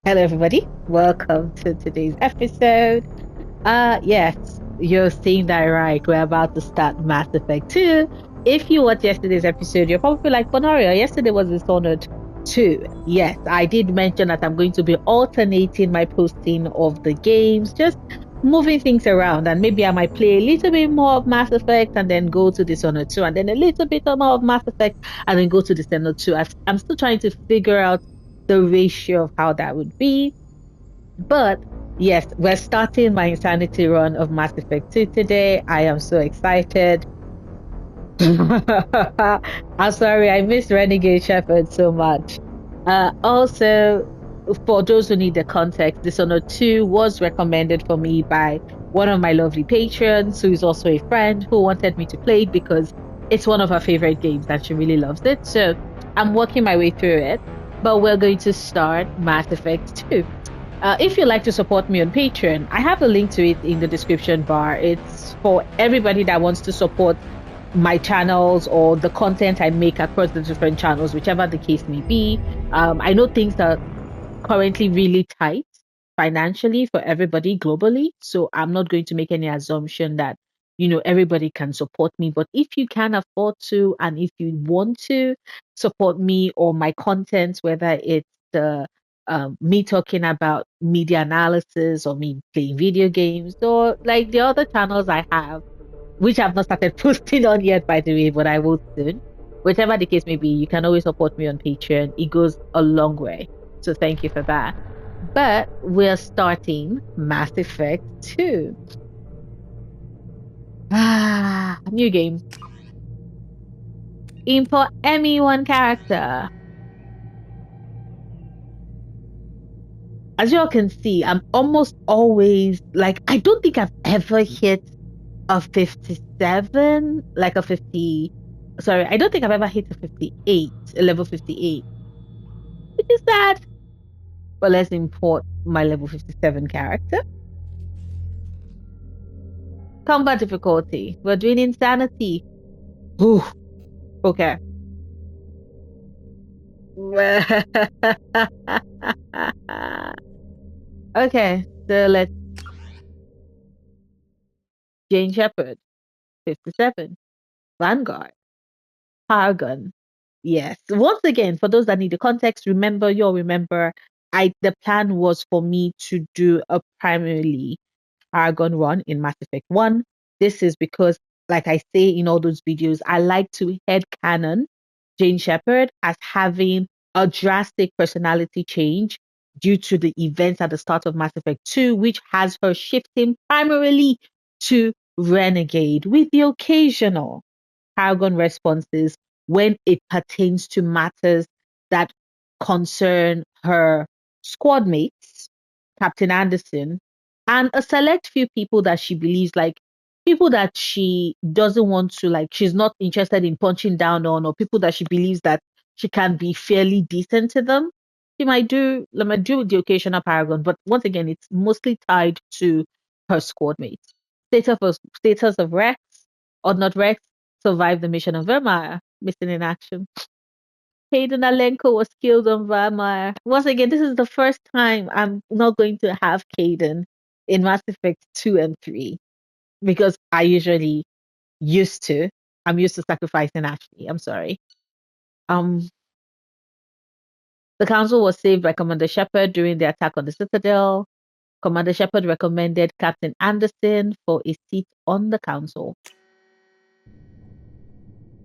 Hello, everybody. Welcome to today's episode. Yes, you're seeing that right. We're about to start Mass Effect 2. If you watched yesterday's episode, you're probably like, Bonario, yesterday was Dishonored 2. Yes, I did mention that I'm going to be alternating my posting of the games, just moving things around. And maybe I might play a little bit more of Mass Effect and then go to Dishonored 2, and then a little bit more of Mass Effect and then go to Dishonored 2. I'm still trying to figure out the ratio of how that would be. But yes, we're starting my insanity run of Mass Effect 2 today. I am so excited. I'm sorry, I miss Renegade Shepherd so much. Also, for those who need the context, Dishonored 2 was recommended for me by one of my lovely patrons, who is also a friend, who wanted me to play it because it's one of her favorite games and she really loves it. So I'm working my way through it, but we're going to start Mass Effect 2. If you'd like to support me on Patreon, I have a link to it in the description bar. It's for everybody that wants to support my channels or the content I make across the different channels, whichever the case may be. I know things are currently really tight financially for everybody globally, so I'm not going to make any assumption that everybody can support me. But if you can afford to, and if you want to support me or my content, whether it's the me talking about media analysis or me playing video games or like the other channels I have, which I've not started posting on yet, by the way, but I will soon. Whichever the case may be, you can always support me on Patreon. It goes a long way. So thank you for that. But we're starting Mass Effect 2. New game. Import any one character. As you all can see, I'm almost always like, I don't think I've ever hit a 57, like a 50. Sorry, I don't think I've ever hit a 58, a level 58, which is sad. But let's import my level 57 character. Combat difficulty. We're doing insanity. Ooh, okay. Okay, so let's Jane Shepherd, 57. Vanguard, Paragon. Yes. Once again, for those that need the context, remember, the plan was for me to do a primarily Paragon run in Mass Effect 1. This is because, like I say in all those videos, I like to head canon Jane Shepherd as having a drastic personality change due to the events at the start of Mass Effect 2, which has her shifting primarily to renegade with the occasional Paragon responses when it pertains to matters that concern her squad mates, Captain Anderson, and a select few people that she believes, like people that she doesn't want to, like she's not interested in punching down on, or people that she believes that she can be fairly decent to them. She might do with the occasional Paragon, but once again, it's mostly tied to her squad mates. Status of Rex or not Rex survived the mission of Vermeer, missing in action. Hayden Alenko was killed on Vermeer. Once again, this is the first time I'm not going to have Caden in Mass Effect 2 and 3 because I usually used to. I'm used to sacrificing Ashley. I'm sorry. Um, the council was saved by Commander Shepard during the attack on the Citadel. Commander Shepard recommended Captain Anderson for a seat on the council.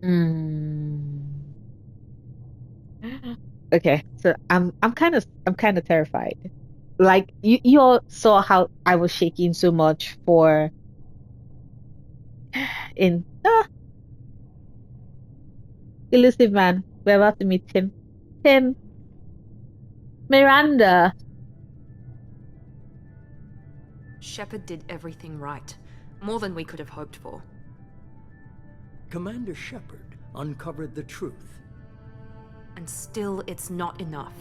Mm. Okay, so I'm kind of terrified. Like you all saw how I was shaking so much for in elusive man. We're about to meet him. Tim Miranda. Shepard did everything right. More than we could have hoped for. Commander Shepard uncovered the truth. And still, it's not enough.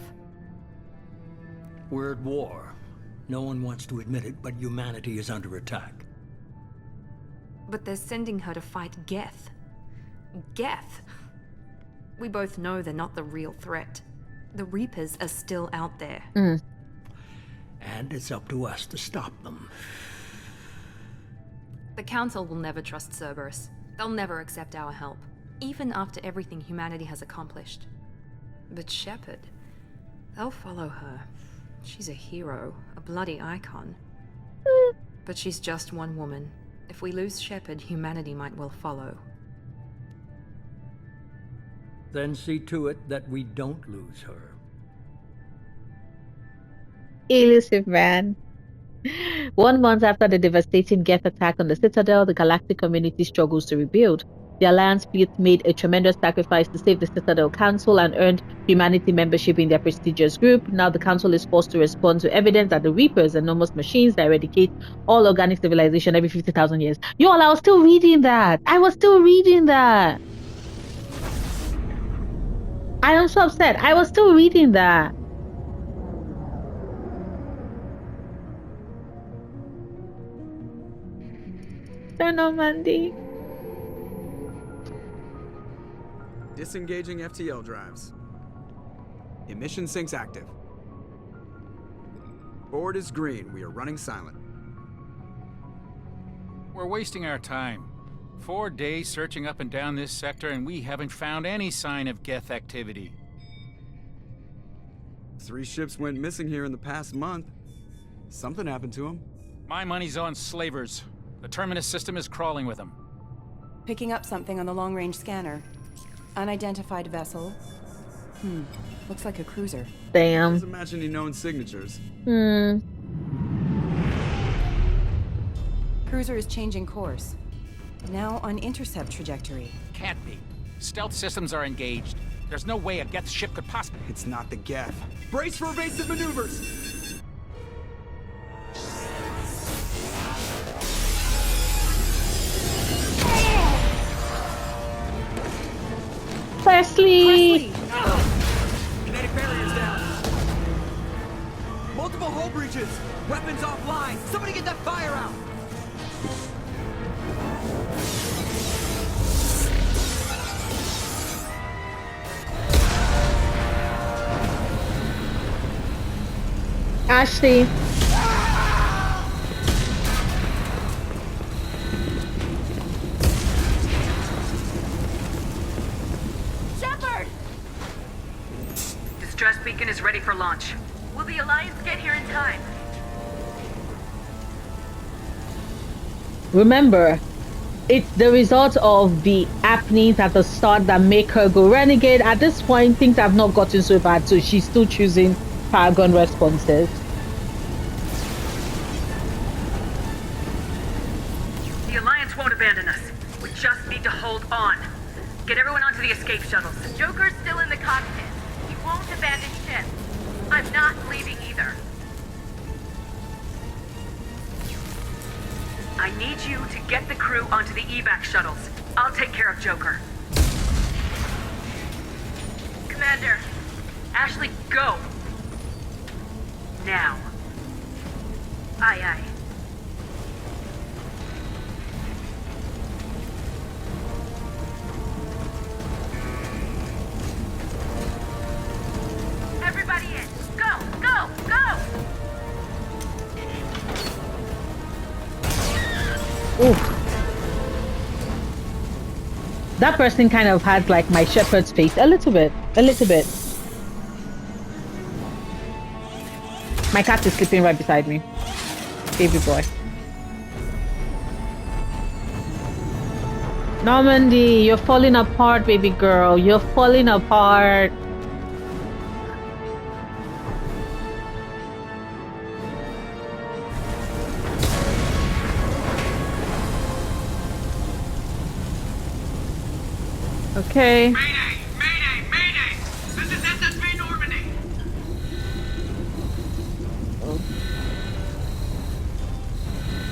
We're at war. No one wants to admit it, but humanity is under attack. But they're sending her to fight Geth. Geth! We both know they're not the real threat. The Reapers are still out there. And it's up to us to stop them. The Council will never trust Cerberus. They'll never accept our help, even after everything humanity has accomplished. But Shepard, they'll follow her. She's a hero, a bloody icon. But she's just one woman. If we lose Shepard, humanity might well follow. Then see to it that we don't lose her. Elusive man. 1 month after the devastating Geth attack on the Citadel, the galactic community struggles to rebuild. The Alliance fleet made a tremendous sacrifice to save the Citadel Council and earned humanity membership in their prestigious group. Now the Council is forced to respond to evidence that the Reapers, enormous machines that eradicate all organic civilization every 50,000 years. Y'all, I was still reading that. I am so upset. I was still reading that. Normandy. Disengaging FTL drives. Emission sinks active. Board is green. We are running silent. We're wasting our time. 4 days searching up and down this sector, and we haven't found any sign of Geth activity. 3 ships went missing here in the past month. Something happened to them. My money's on slavers. The Terminus system is crawling with them. Picking up something on the long-range scanner. Unidentified vessel. Looks like a cruiser. Damn. Doesn't match any known signatures. Cruiser is changing course. Now on intercept trajectory. Can't be. Stealth systems are engaged. There's no way a Geth ship could possibly... It's not the Geth. Brace for evasive maneuvers! Presley! Kinetic barriers down. Multiple hull breaches. Weapons offline. Somebody get that fire out. Ashley. Distress beacon is ready for launch. Will the Alliance get here in time? Remember, it's the result of the happenings at the start that make her go renegade. At this point, things have not gotten so bad, so she's still choosing Paragon responses. The Alliance won't abandon us. We just need to hold on. Get everyone onto the escape shuttles. Joker's still in the cockpit. He won't abandon ship. I'm not leaving either. I need you to get the crew onto the evac shuttles. I'll take care of Joker. Commander, Ashley, go! Now. Aye, aye. Everybody in! Go! Go! Go! Oof. That person kind of has like my shepherd's face. A little bit. A little bit. My cat is sleeping right beside me. Baby boy. Normandy, you're falling apart, baby girl. You're falling apart. Okay. Mayday! Mayday! Mayday! This is SSV Normandy!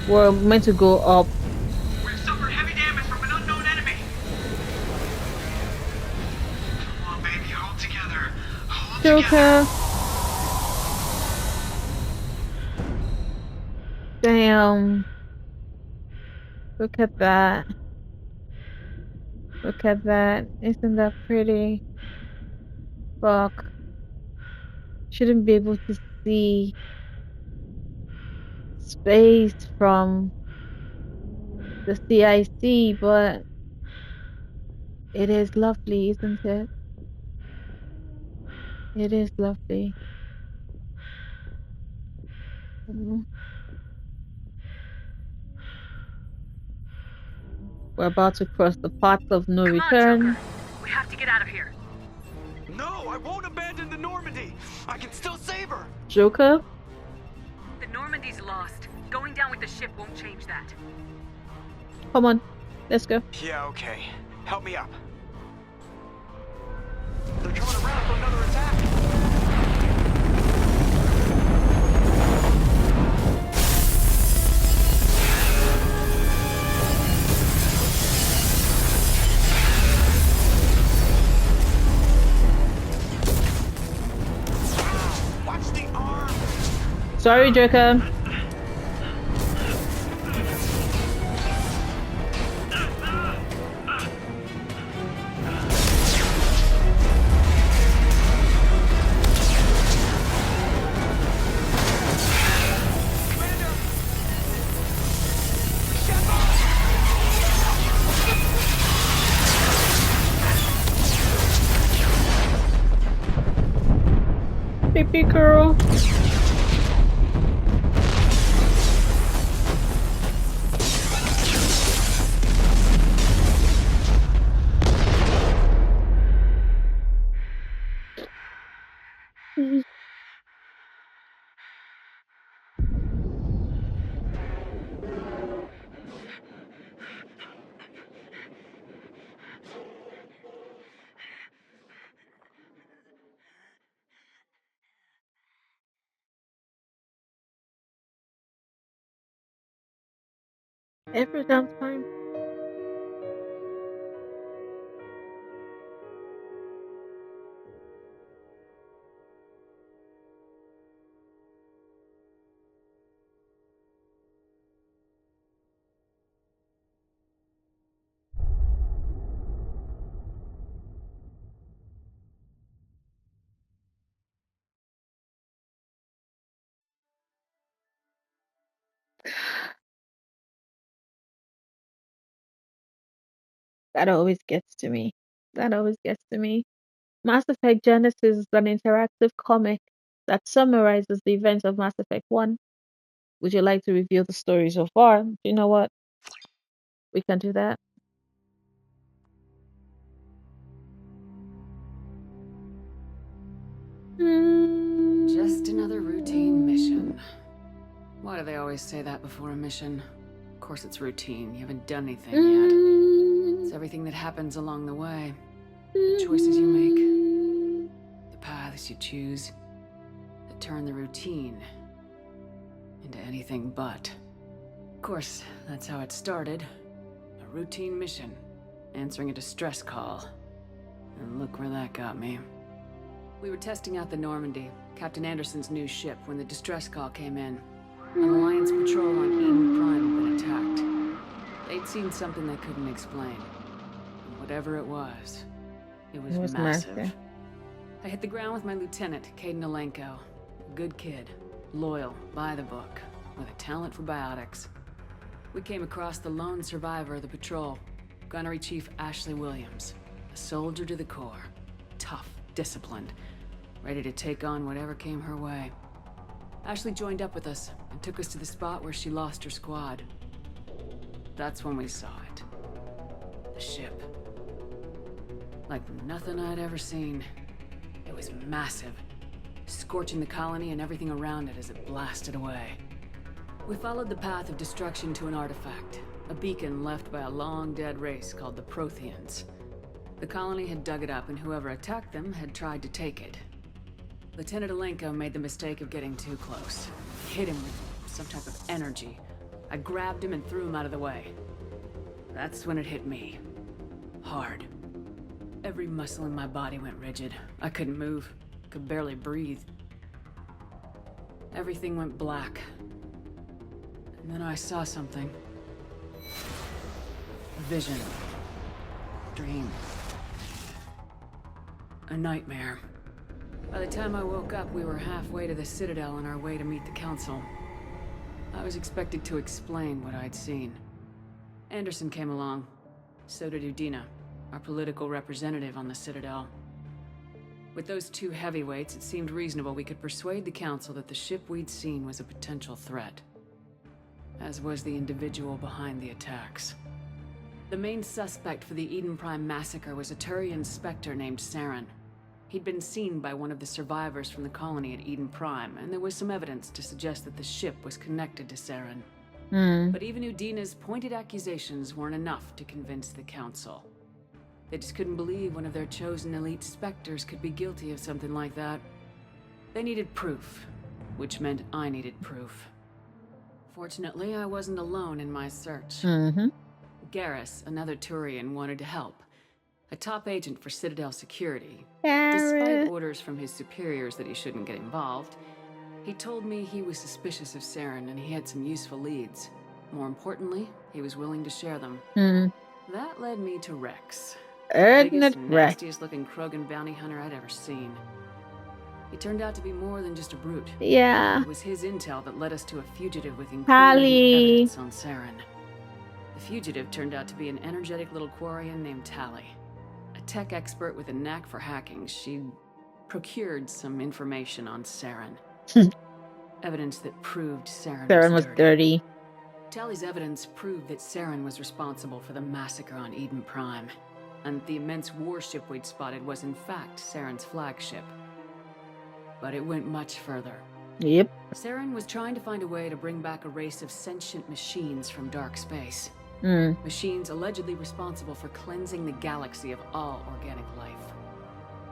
We're meant to go up. We've suffered heavy damage from an unknown enemy! Come on, baby, hold together. Hold together. Joker. Damn. Look at that. Look at that. Isn't that pretty? Fuck. Shouldn't be able to see. space from the CIC, but it is lovely, isn't it? It is lovely. Mm. We're about to cross the path of no Come on, Joker. return. We have to get out of here. No, I won't abandon the Normandy. I can still save her. Joker? The Normandy's lost. Going down with the ship won't change that. Come on, let's go. Yeah, okay. Help me up. They're coming around for another attack. Watch the arm. Sorry, Joker. Baby girl. Every damn time. That always gets to me. That always gets to me. Mass Effect Genesis is an interactive comic that summarizes the events of Mass Effect 1. Would you like to review the story so far? You know what? We can do that. Just another routine mission. Why do they always say that before a mission? Of course it's routine. You haven't done anything yet. It's everything that happens along the way. The choices you make. The paths you choose. That turn the routine into anything but. Of course, that's how it started. A routine mission. Answering a distress call. And look where that got me. We were testing out the Normandy, Captain Anderson's new ship, when the distress call came in. An Alliance patrol on Eden Prime had been attacked. They'd seen something they couldn't explain. And whatever it was was massive. massive. I hit the ground with my lieutenant, Caden Alenko. A good kid, loyal, by the book, with a talent for biotics. We came across the lone survivor of the patrol, Gunnery Chief Ashley Williams. A soldier to the core. Tough, disciplined, ready to take on whatever came her way. Ashley joined up with us and took us to the spot where she lost her squad. That's when we saw it. The ship. Like nothing I'd ever seen. It was massive, scorching the colony and everything around it as it blasted away. We followed the path of destruction to an artifact, a beacon left by a long-dead race called the Protheans. The colony had dug it up, and whoever attacked them had tried to take it. Lieutenant Alenko made the mistake of getting too close. Hit him with some type of energy. I grabbed him and threw him out of the way. That's when it hit me. Hard. Every muscle in my body went rigid. I couldn't move. Could barely breathe. Everything went black. And then I saw something. A vision. Dream. A nightmare. By the time I woke up, we were halfway to the Citadel on our way to meet the Council. I was expected to explain what I'd seen. Anderson came along. So did Udina, our political representative on the Citadel. With those two heavyweights, it seemed reasonable we could persuade the Council that the ship we'd seen was a potential threat. As was the individual behind the attacks. The main suspect for the Eden Prime massacre was a Turian Spectre named Saren. He'd been seen by one of the survivors from the colony at Eden Prime, and there was some evidence to suggest that the ship was connected to Saren. But even Udina's pointed accusations weren't enough to convince the Council. They just couldn't believe one of their chosen elite Spectres could be guilty of something like that. They needed proof, which meant I needed proof. Fortunately, I wasn't alone in my search. Garrus, another Turian, wanted to help. A top agent for Citadel security. Despite orders from his superiors that he shouldn't get involved, he told me he was suspicious of Saren and he had some useful leads. More importantly, he was willing to share them. That led me to Rex. Biggest and nastiest looking Krogan bounty hunter I'd ever seen. He turned out to be more than just a brute. Yeah. It was his intel that led us to a fugitive with incriminating evidence on Saren. The fugitive turned out to be an energetic little Quarian named Tally. A tech expert with a knack for hacking, she'd procured some information on Saren. Evidence that proved Saren was dirty. Tally's evidence proved that Saren was responsible for the massacre on Eden Prime, and the immense warship we'd spotted was in fact Saren's flagship. But it went much further. Yep. Saren was trying to find a way to bring back a race of sentient machines from dark space. Machines allegedly responsible for cleansing the galaxy of all organic life.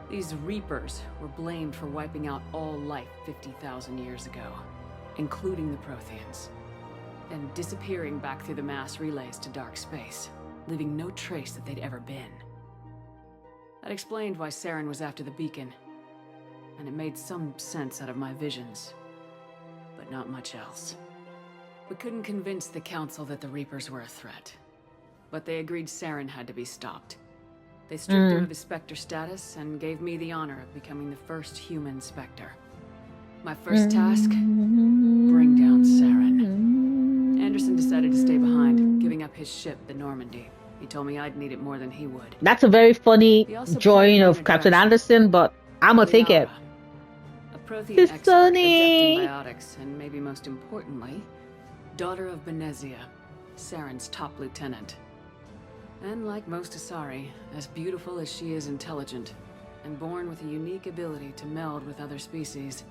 These Reapers were blamed for wiping out all life 50,000 years ago, including the Protheans, and disappearing back through the mass relays to dark space, leaving no trace that they'd ever been. That explained why Saren was after the beacon, and it made some sense out of my visions, but not much else. We couldn't convince the Council that the Reapers were a threat, but they agreed Saren had to be stopped. They stripped him of his Spectre status and gave me the honor of becoming the first human Spectre. My first task? Bring down Saren. Anderson decided to stay behind, giving up his ship, the Normandy. He told me I'd need it more than he would. That's a very funny drawing of Captain Anderson, but I'm gonna take it. A Prothean expert adept in biotics, and maybe most importantly, daughter of Benezia, Saren's top lieutenant. And like most Asari, as beautiful as she is intelligent, and born with a unique ability to meld with other species,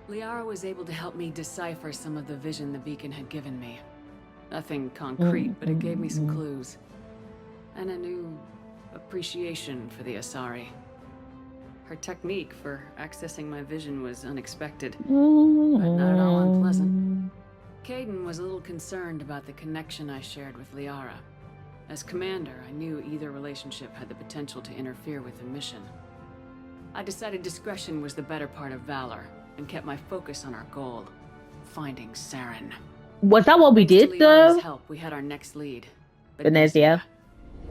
Liara was able to help me decipher some of the vision the beacon had given me. Nothing concrete, but it gave me some clues. And a new appreciation for the Asari. Her technique for accessing my vision was unexpected, but not at all unpleasant. Kaidan was a little concerned about the connection I shared with Liara. As commander, I knew either relationship had the potential to interfere with the mission. I decided discretion was the better part of valor, and kept my focus on our goal, finding Saren. Was that what we did, though? With help, we had our next lead, Benezia.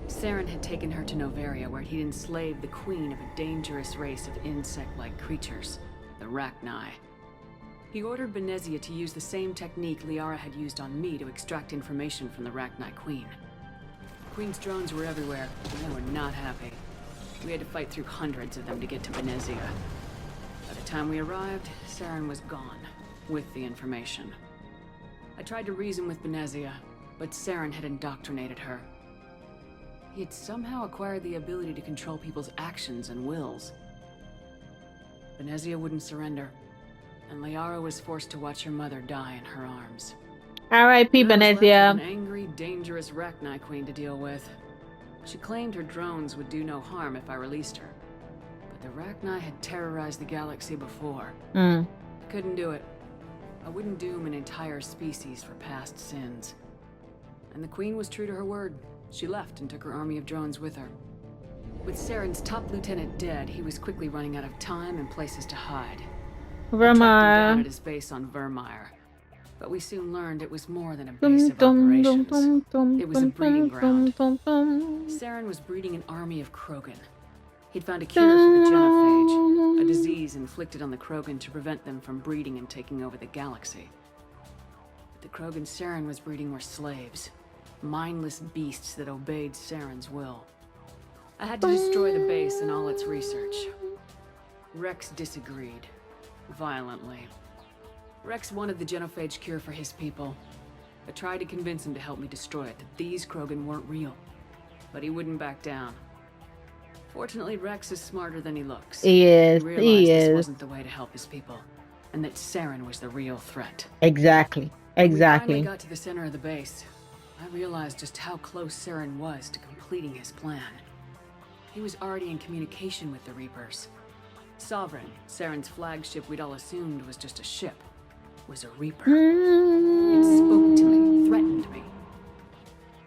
Saren had taken her to Noveria, where he'd enslaved the queen of a dangerous race of insect-like creatures, the Rachni. He ordered Benezia to use the same technique Liara had used on me to extract information from the Rachni queen. The queen's drones were everywhere, and they were not happy. We had to fight through hundreds of them to get to Benezia. By the time we arrived, Saren was gone, with the information. I tried to reason with Benezia, but Saren had indoctrinated her. He had somehow acquired the ability to control people's actions and wills. Benezia wouldn't surrender, and Liara was forced to watch her mother die in her arms. R.I.P. Benezia. An angry, dangerous Rachni queen to deal with. She claimed her drones would do no harm if I released her. But the Rachni had terrorized the galaxy before. I couldn't do it. I wouldn't doom an entire species for past sins. And the queen was true to her word. She left and took her army of drones with her. With Saren's top lieutenant dead, he was quickly running out of time and places to hide. Vermeer. We tracked him down at his base on Vermeer. But we soon learned it was more than a base of operations. It was a breeding ground. Saren was breeding an army of Krogan. He'd found a cure for the genophage, a disease inflicted on the Krogan to prevent them from breeding and taking over the galaxy. But the Krogan Saren was breeding were slaves. Mindless beasts that obeyed Saren's will. I had to destroy the base and all its research. Rex disagreed. Violently. Rex wanted the genophage cure for his people. I tried to convince him to help me destroy it, that these Krogan weren't real. But he wouldn't back down. Fortunately, Rex is smarter than he looks. He is. He realized He this is. wasn't the way to help his people, and that Saren was the real threat. Exactly. When we finally Exactly. got to the center of the base, I realized just how close Saren was to completing his plan. He was already in communication with the Reapers. Sovereign, Saren's flagship we'd all assumed was just a ship, was a Reaper. It spoke to me, threatened me.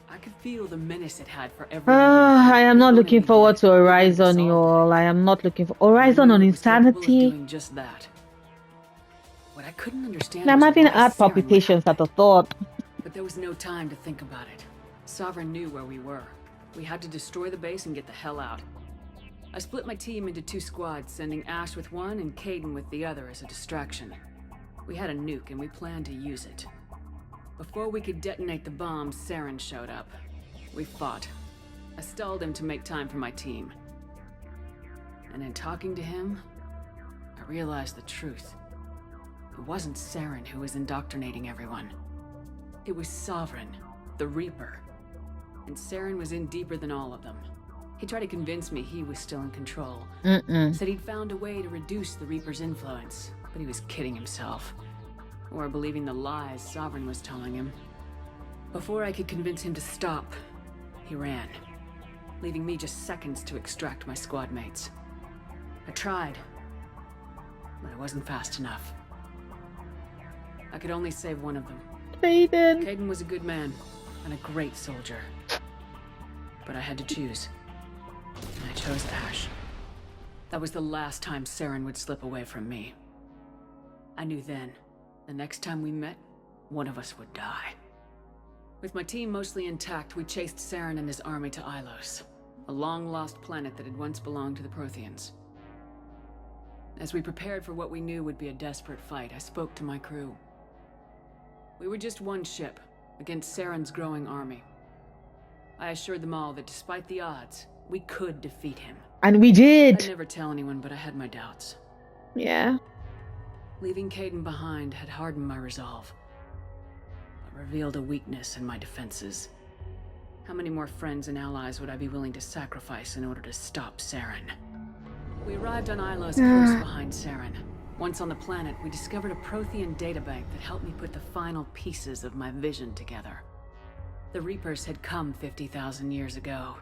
I could feel the menace it had for everyone. I am not looking forward to Horizon, you y'all. I am not looking for Horizon on Insanity. Doing just that. What I couldn't understand I'm was having why heart Saren would palpitations help at the it. thought. But there was no time to think about it. Sovereign knew where we were. We had to destroy the base and get the hell out. I split my team into 2 squads, sending Ash with one and Caden with the other as a distraction. We had a nuke and we planned to use it. Before we could detonate the bomb, Saren showed up. We fought. I stalled him to make time for my team. And in talking to him, I realized the truth. It wasn't Saren who was indoctrinating everyone. It was Sovereign, the Reaper. And Saren was in deeper than all of them. He tried to convince me he was still in control. Said he'd found a way to reduce the Reaper's influence, but he was kidding himself. Or believing the lies Sovereign was telling him. Before I could convince him to stop, he ran, leaving me just seconds to extract my squad mates. I tried, but I wasn't fast enough. I could only save one of them. Caden. Caden was a good man and a great soldier. But I had to choose. And I chose Ash. That was the last time Saren would slip away from me. I knew then, the next time we met, one of us would die. With my team mostly intact, we chased Saren and his army to Ilos, a long-lost planet that had once belonged to the Protheans. As we prepared for what we knew would be a desperate fight, I spoke to my crew. We were just one ship, against Saren's growing army. I assured them all that despite the odds, we could defeat him. And we did. I'd never tell anyone, but I had my doubts. Yeah. Leaving Caden behind had hardened my resolve, but revealed a weakness in my defenses. How many more friends and allies would I be willing to sacrifice in order to stop Saren? We arrived on Ilos close behind Saren. Once on the planet, we discovered a Prothean databank that helped me put the final pieces of my vision together. The Reapers had come 50,000 years ago,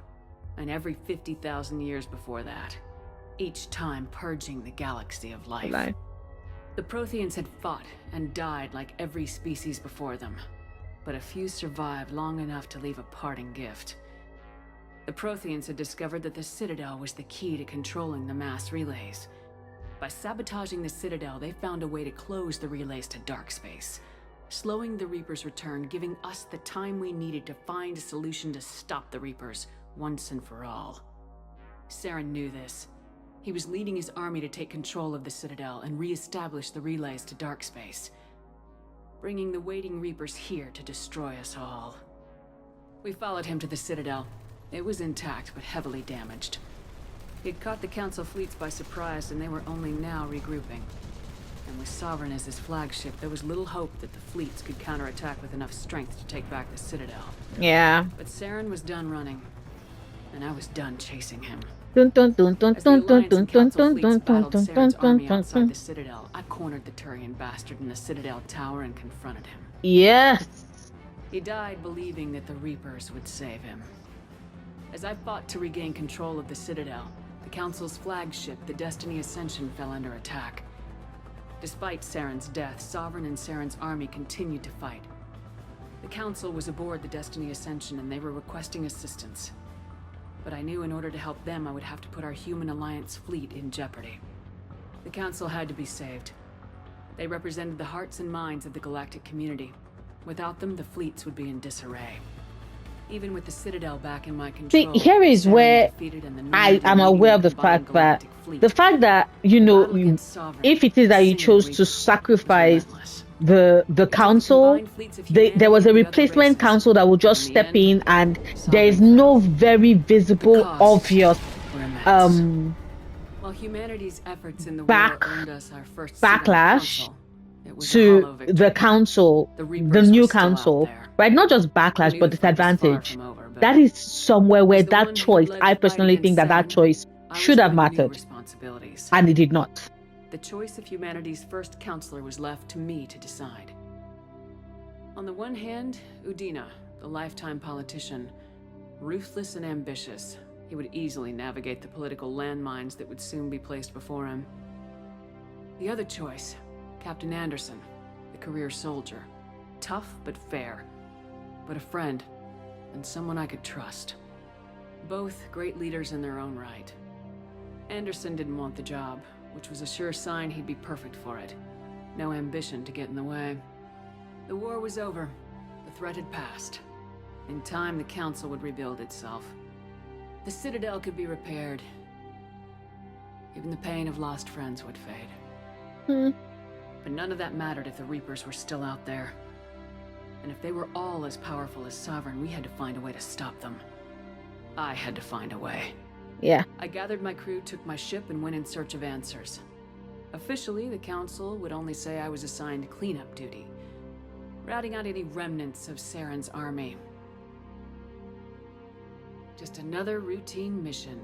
and every 50,000 years before that, each time purging the galaxy of life. The Protheans had fought and died like every species before them, but a few survived long enough to leave a parting gift. The Protheans had discovered that the Citadel was the key to controlling the mass relays. By sabotaging the Citadel, they found a way to close the relays to dark space, slowing the Reapers' return, giving us the time we needed to find a solution to stop the Reapers once and for all. Saren knew this. He was leading his army to take control of the Citadel and re-establish the relays to dark space, bringing the waiting Reapers here to destroy us all. We followed him to the Citadel. It was intact, but heavily damaged. He'd caught the Council fleets by surprise, and they were only now regrouping. And with Sovereign as his flagship, there was little hope that the fleets could counterattack with enough strength to take back the Citadel. Yeah. But Saren was done running, and I was done chasing him. Dun dun dun dun As the dun dun Alliance dun and dun Council dun fleets dun dun battled dun Saren's dun army dun outside dun. the Citadel, I cornered the Turian bastard in the Citadel tower and confronted him. Yes. He died believing that the Reapers would save him. As I fought to regain control of the Citadel, the Council's flagship, the Destiny Ascension, fell under attack. Despite Saren's death, Sovereign and Saren's army continued to fight. The Council was aboard the Destiny Ascension and they were requesting assistance. But I knew in order to help them, I would have to put our Human Alliance fleet in jeopardy. The Council had to be saved. They represented the hearts and minds of the galactic community. Without them, the fleets would be in disarray. Even with the Citadel back in my control, See, here is Saren where defeated and the I Normandy am aware of the combined fact that galactic fleet. you Battle know, against Sovereign, if it is that you single chose to weakness was sacrifice relentless. the council. combined fleets of There was a humanity and the other replacement races. council that would just In the step end, in, and there is sovereign no fell. very The visible, costs obvious were immense. While humanity's efforts in the back- war earned us our first seat on the backlash council, it was a to hollow victory. the council, The the Reapers new were still out council, there. right? Not just I backlash, knew but the fight was far disadvantage. from over, but That is somewhere where as the that one who choice, led I the fight personally think against that Seven, choice I was should have given new mattered, responsibilities. and it did not. The choice of humanity's first counselor was left to me to decide. On the one hand, Udina, the lifetime politician, ruthless and ambitious. He would easily navigate the political landmines that would soon be placed before him. The other choice, Captain Anderson, the career soldier. Tough but fair, but a friend, and someone I could trust. Both great leaders in their own right. Anderson didn't want the job, which was a sure sign he'd be perfect for it. No ambition to get in the way. The war was over. The threat had passed. In time, the Council would rebuild itself. The Citadel could be repaired. Even the pain of lost friends would fade. But none of that mattered if the Reapers were still out there. And if they were all as powerful as Sovereign, we had to find a way to stop them. I had to find a way. Yeah. I gathered my crew, took my ship, and went in search of answers. Officially, the Council would only say I was assigned cleanup duty, routing out any remnants of Saren's army. Just another routine mission.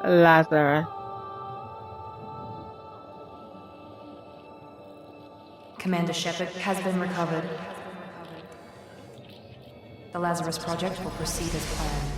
Lazarus. Commander Shepard has been recovered. The Lazarus Project will proceed as planned.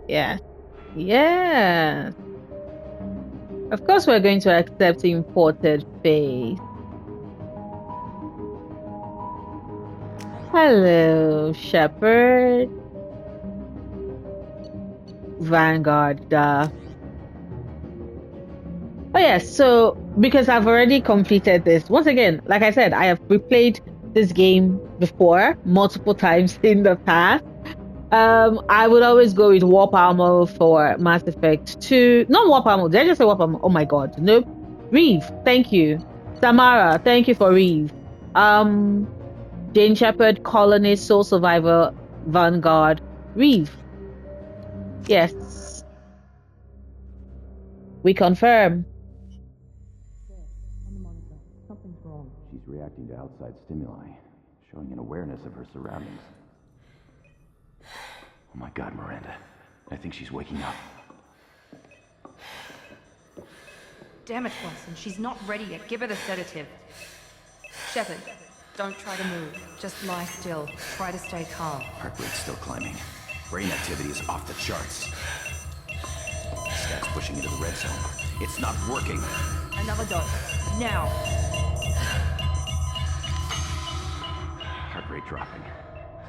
Yeah. Yeah. Of course, we're going to accept imported face. Hello, Shepard. Vanguard. Oh, yes. So, because I've already completed this, once again, like I said, I have replayed this game before, multiple times in the past. I would always go with Warp Armor for Mass Effect 2. Not Warp Armor. Did I just say Warp Armor? Oh my god. Nope. Reeve, thank you. Samara, thank you for Reeve. Jane Shepard, Colonist, Soul Survivor, Vanguard, Reeve. Yes. We confirm. Something's wrong. She's reacting to outside stimuli, showing an awareness of her surroundings. Oh my god, Miranda. I think she's waking up. Damn it, Watson. She's not ready yet. Give her the sedative. Shepard, don't try to move. Just lie still. Try to stay calm. Heart rate's still climbing. Brain activity is off the charts. Stats pushing into the red zone. It's not working. Another dose. Now. Heart rate dropping.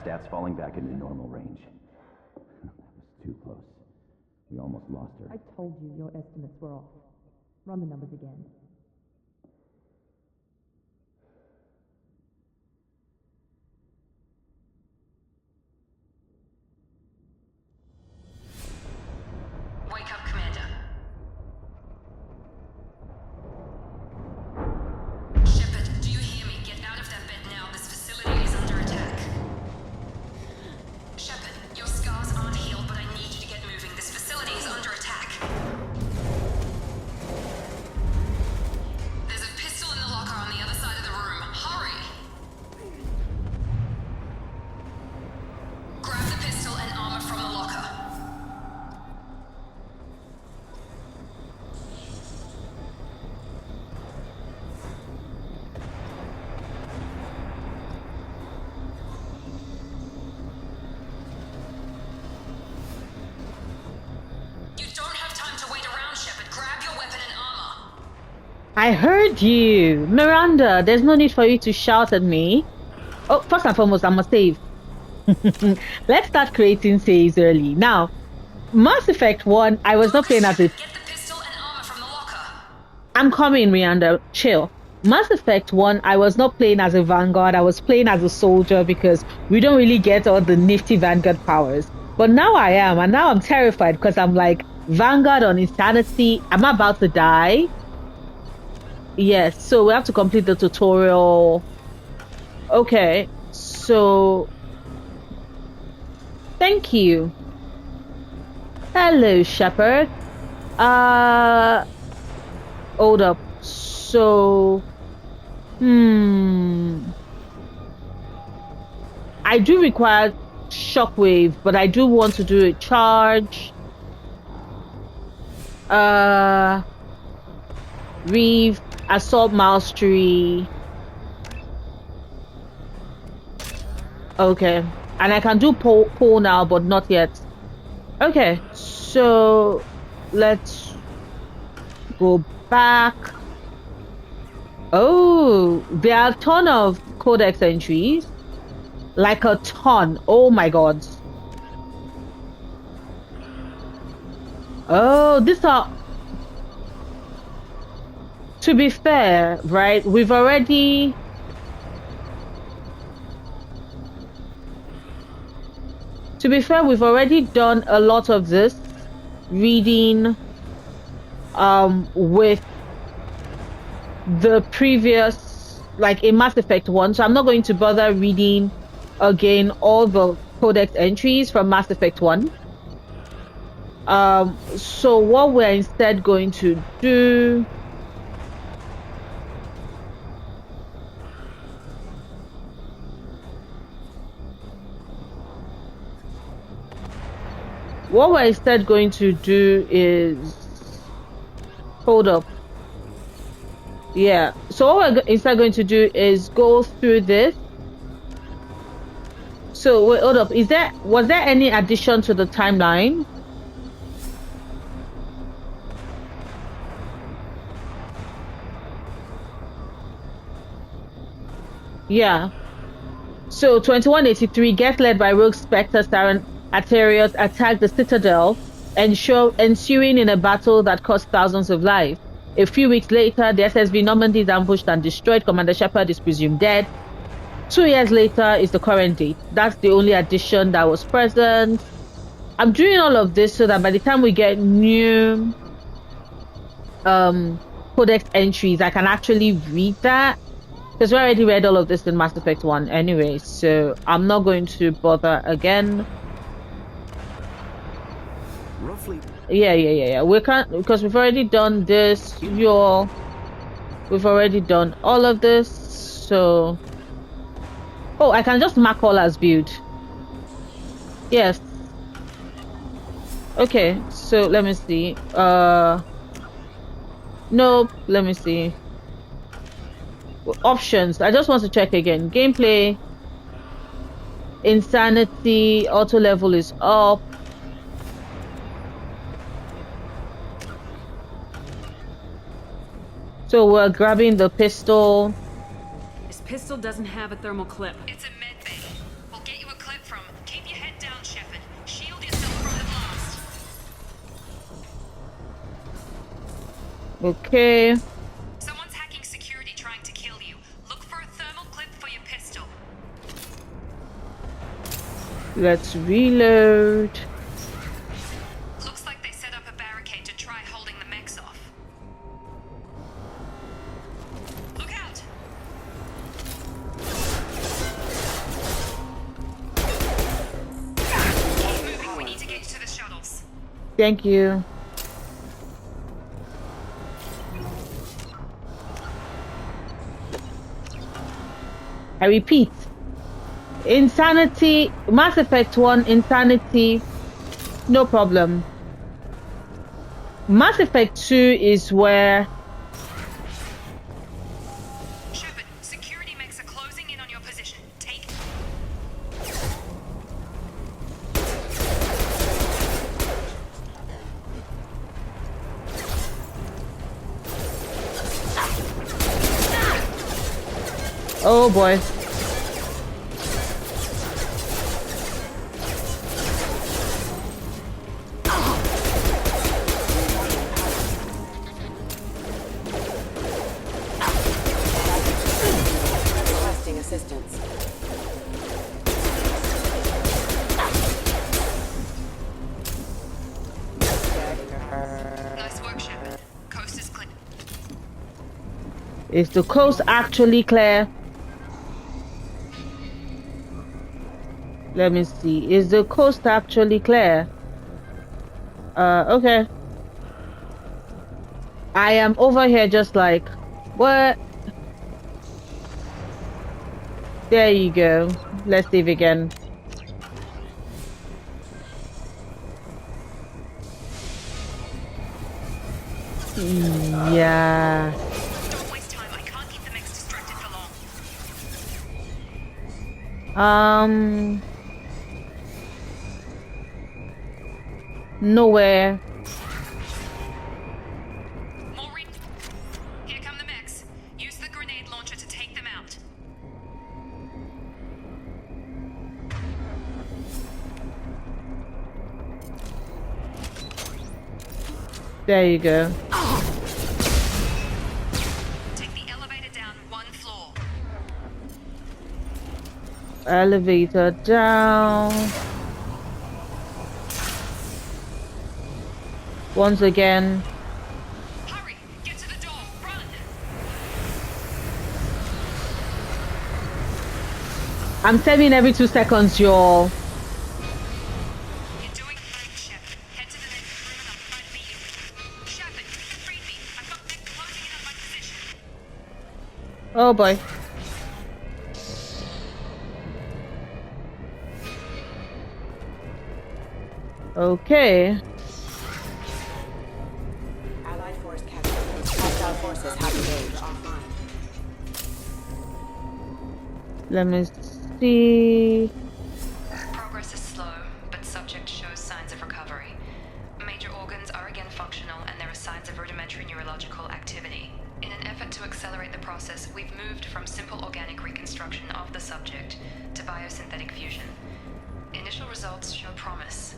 Stats falling back into normal range. That was too close. We almost lost her. I told you your estimates were off. Run the numbers again. Wake up, Commander. Shepard, do you hear me? Get out of that bed now. This facility is under attack. Shepard, your scars aren't healed, but I need you to get moving. This facility is under attack. I heard you. Miranda, there's no need for you to shout at me. Oh, first and foremost, I'm a save. Let's start creating saves early. Now, Mass Effect 1, I was not playing as a... Get the pistol and armor from the locker. I'm coming, Miranda. Chill. Mass Effect 1, I was not playing as a Vanguard. I was playing as a soldier because we don't really get all the nifty Vanguard powers. But now I am, and now I'm terrified because I'm like, Vanguard on Insanity. I'm about to die. Yes, so we have to complete the tutorial. Okay, so... Thank you. Hello, Shepard. Hold up. So, I do require shockwave, but I do want to do a charge. Reeve, assault mastery. Okay, and I can do pole now, but not yet. Okay, so let's go back. Oh, there are a ton of codex entries. Like a ton. Oh my god. Oh, these are... To be fair, right? We've already... To be fair, we've already done a lot of this reading with the previous, like in Mass Effect 1, so I'm not going to bother reading again all the codex entries from Mass Effect 1. So what we're instead going to do... What we're instead going to do is... Hold up. Yeah, so what we're instead going to do is go through this. So wait, hold up. Was there any addition to the timeline? Yeah. So 2183 gets led by Rogue Spectre Saren Aterios attack the Citadel, ensuing in a battle that cost thousands of lives. A few weeks later, the SSV Normandy is ambushed and destroyed. Commander Shepard is presumed dead. 2 years later is the current date. That's the only addition that was present. I'm doing all of this so that by the time we get new codex entries, I can actually read that. Because we already read all of this in Mass Effect 1 anyway, so I'm not going to bother again. Roughly. Yeah. We can't, because we've already done this. We've already done all of this, so... Oh, I can just mark all as viewed. Yes. Okay, so let me see. Nope, let me see. Options. I just want to check again. Gameplay. Insanity. Auto level is up. So we're grabbing the pistol. This pistol doesn't have a thermal clip. It's a med bay. We'll get you a clip from. Keep your head down, Shepard. Shield yourself from the blast. Okay. Someone's hacking security trying to kill you. Look for a thermal clip for your pistol. Let's reload. Looks like they set up a barricade to try holding the mechs off. Look out! Keep moving. We need to get you to the shuttles. Thank you. I repeat. Insanity, Mass Effect 1, Insanity, no problem. Mass Effect 2 is where... Shepard, security mechs are closing in on your position. Take... Oh boy. Requesting assistance. Nice work, Shepard. Coast is clear. Is the coast actually clear? Let me see. Is the coast actually clear? Okay. I am over here just like, what? There you go. Let's save again. Yeah. Don't waste time. I can't keep the mix distracted for long. Nowhere. Here come the mechs. Use the grenade launcher to take them out. There you go. Take the elevator down 1 floor. Elevator down. Once again. Hurry! Get to the door! Run! I'm saving every 2 seconds, y'all. You're doing great, Shepard. Head to the next room and I'll try to meet you. Shepard, read me. I've got mechs closing in on my position. Oh boy. Okay. Allied force captured. Hostile forces have engaged offline. Let me see. Progress is slow, but subject shows signs of recovery. Major organs are again functional and there are signs of rudimentary neurological activity. In an effort to accelerate the process, we've moved from simple organic reconstruction of the subject to biosynthetic fusion. Initial results show promise.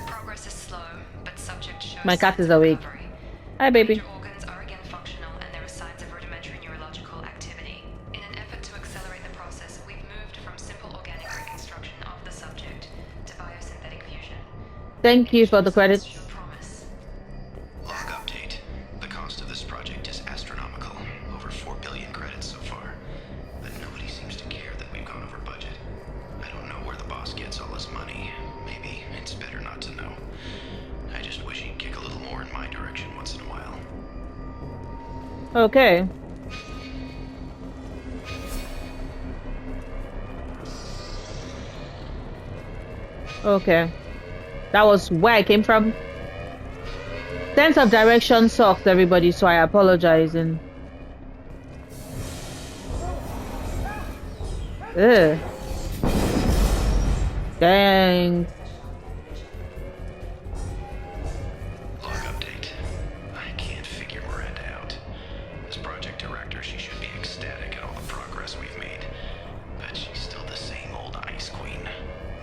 Progress is slow, but subject shows My cat signs is of awake. recovery. Hi, baby. Major organs are again functional and there are signs of rudimentary neurological activity. In an effort to accelerate the process, we've moved from simple organic reconstruction of the subject to biosynthetic fusion. Thank you for the credits. Show promise. Log update. The cost of this project is astronomical. Over 4 billion credits so far. But nobody seems to care that we've gone over budget. I don't know where the boss gets all his money. Maybe it's better not to know. I just wish he'd kick a little more in my direction once in a while. Okay. Okay. That was where I came from. Sense of direction sucks, everybody, so I apologize. And ugh. Dang. Log update. I can't figure Miranda out. As project director, she should be ecstatic at all the progress we've made. But she's still the same old ice queen.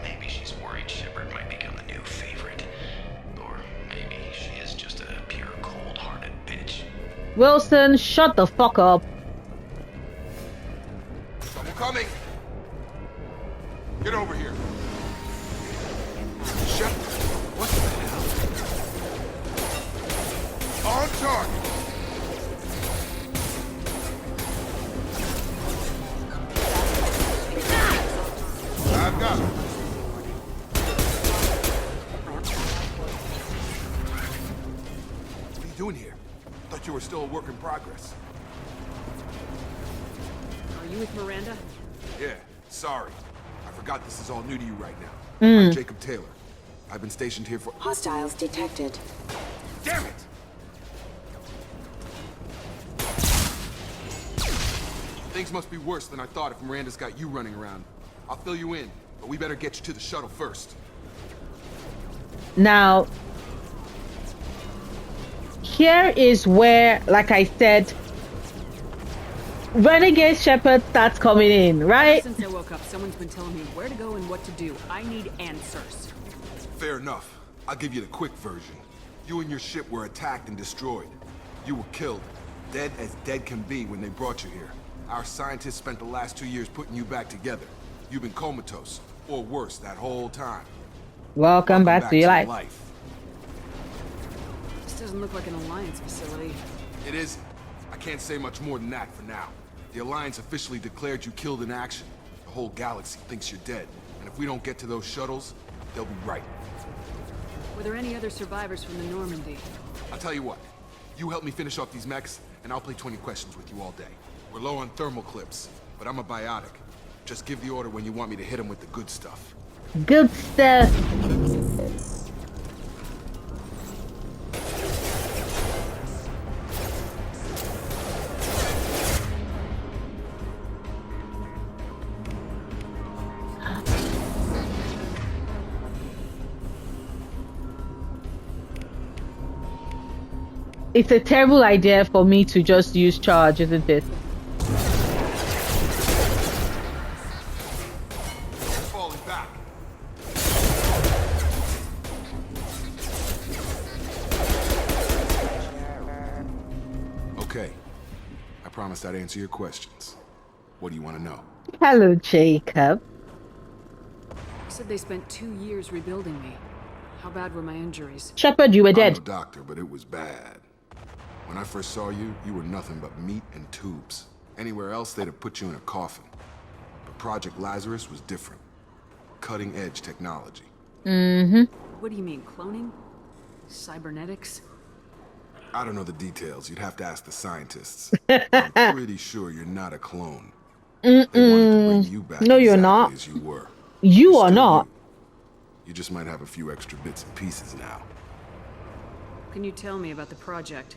Maybe she's worried Shepard might become the new favorite. Or maybe she is just a pure cold-hearted bitch. Wilson, shut the fuck up. Trouble coming. Get over here. Shepard, what the hell? On target. I've got him. What are you doing here? Thought you were still a work in progress. Are you with Miranda? Yeah, sorry. I forgot this is all new to you right now. I'm Jacob Taylor. I've been stationed here for— Hostiles detected. Damn it! Things must be worse than I thought if Miranda's got you running around. I'll fill you in, but we better get you to the shuttle first. Now, here is where, like I said, Renegade Shepherd starts coming in, Ever right? since I woke up, someone's been telling me where to go and what to do. I need answers. Fair enough. I'll give you the quick version. You and your ship were attacked and destroyed. You were killed. Dead as dead can be when they brought you here. Our scientists spent the last 2 years putting you back together. You've been comatose, or worse, that whole time. Welcome back to your life. This doesn't look like an Alliance facility. It is. I can't say much more than that for now. The Alliance officially declared you killed in action. The whole galaxy thinks you're dead. And if we don't get to those shuttles, they'll be right. Were there any other survivors from the Normandy? I'll tell you what. You help me finish off these mechs, and I'll play 20 questions with you all day. We're low on thermal clips, but I'm a biotic. Just give the order when you want me to hit them with the good stuff. Good stuff. It's a terrible idea for me to just use charge, isn't it? Falling back. Okay. I promised I'd answer your questions. What do you want to know? Hello, Jacob. You said they spent 2 years rebuilding me. How bad were my injuries? Shepherd, you were I'm dead. no doctor, but it was bad. When I first saw you, you were nothing but meat and tubes. Anywhere else, they'd have put you in a coffin. But Project Lazarus was different. Cutting-edge technology. Mm-hmm. What do you mean, cloning? Cybernetics? I don't know the details. You'd have to ask the scientists. I'm pretty sure you're not a clone. They wanted to bring you back No, you're exactly not. as you were. You You're are still not. You just might have a few extra bits and pieces now. Can you tell me about the project?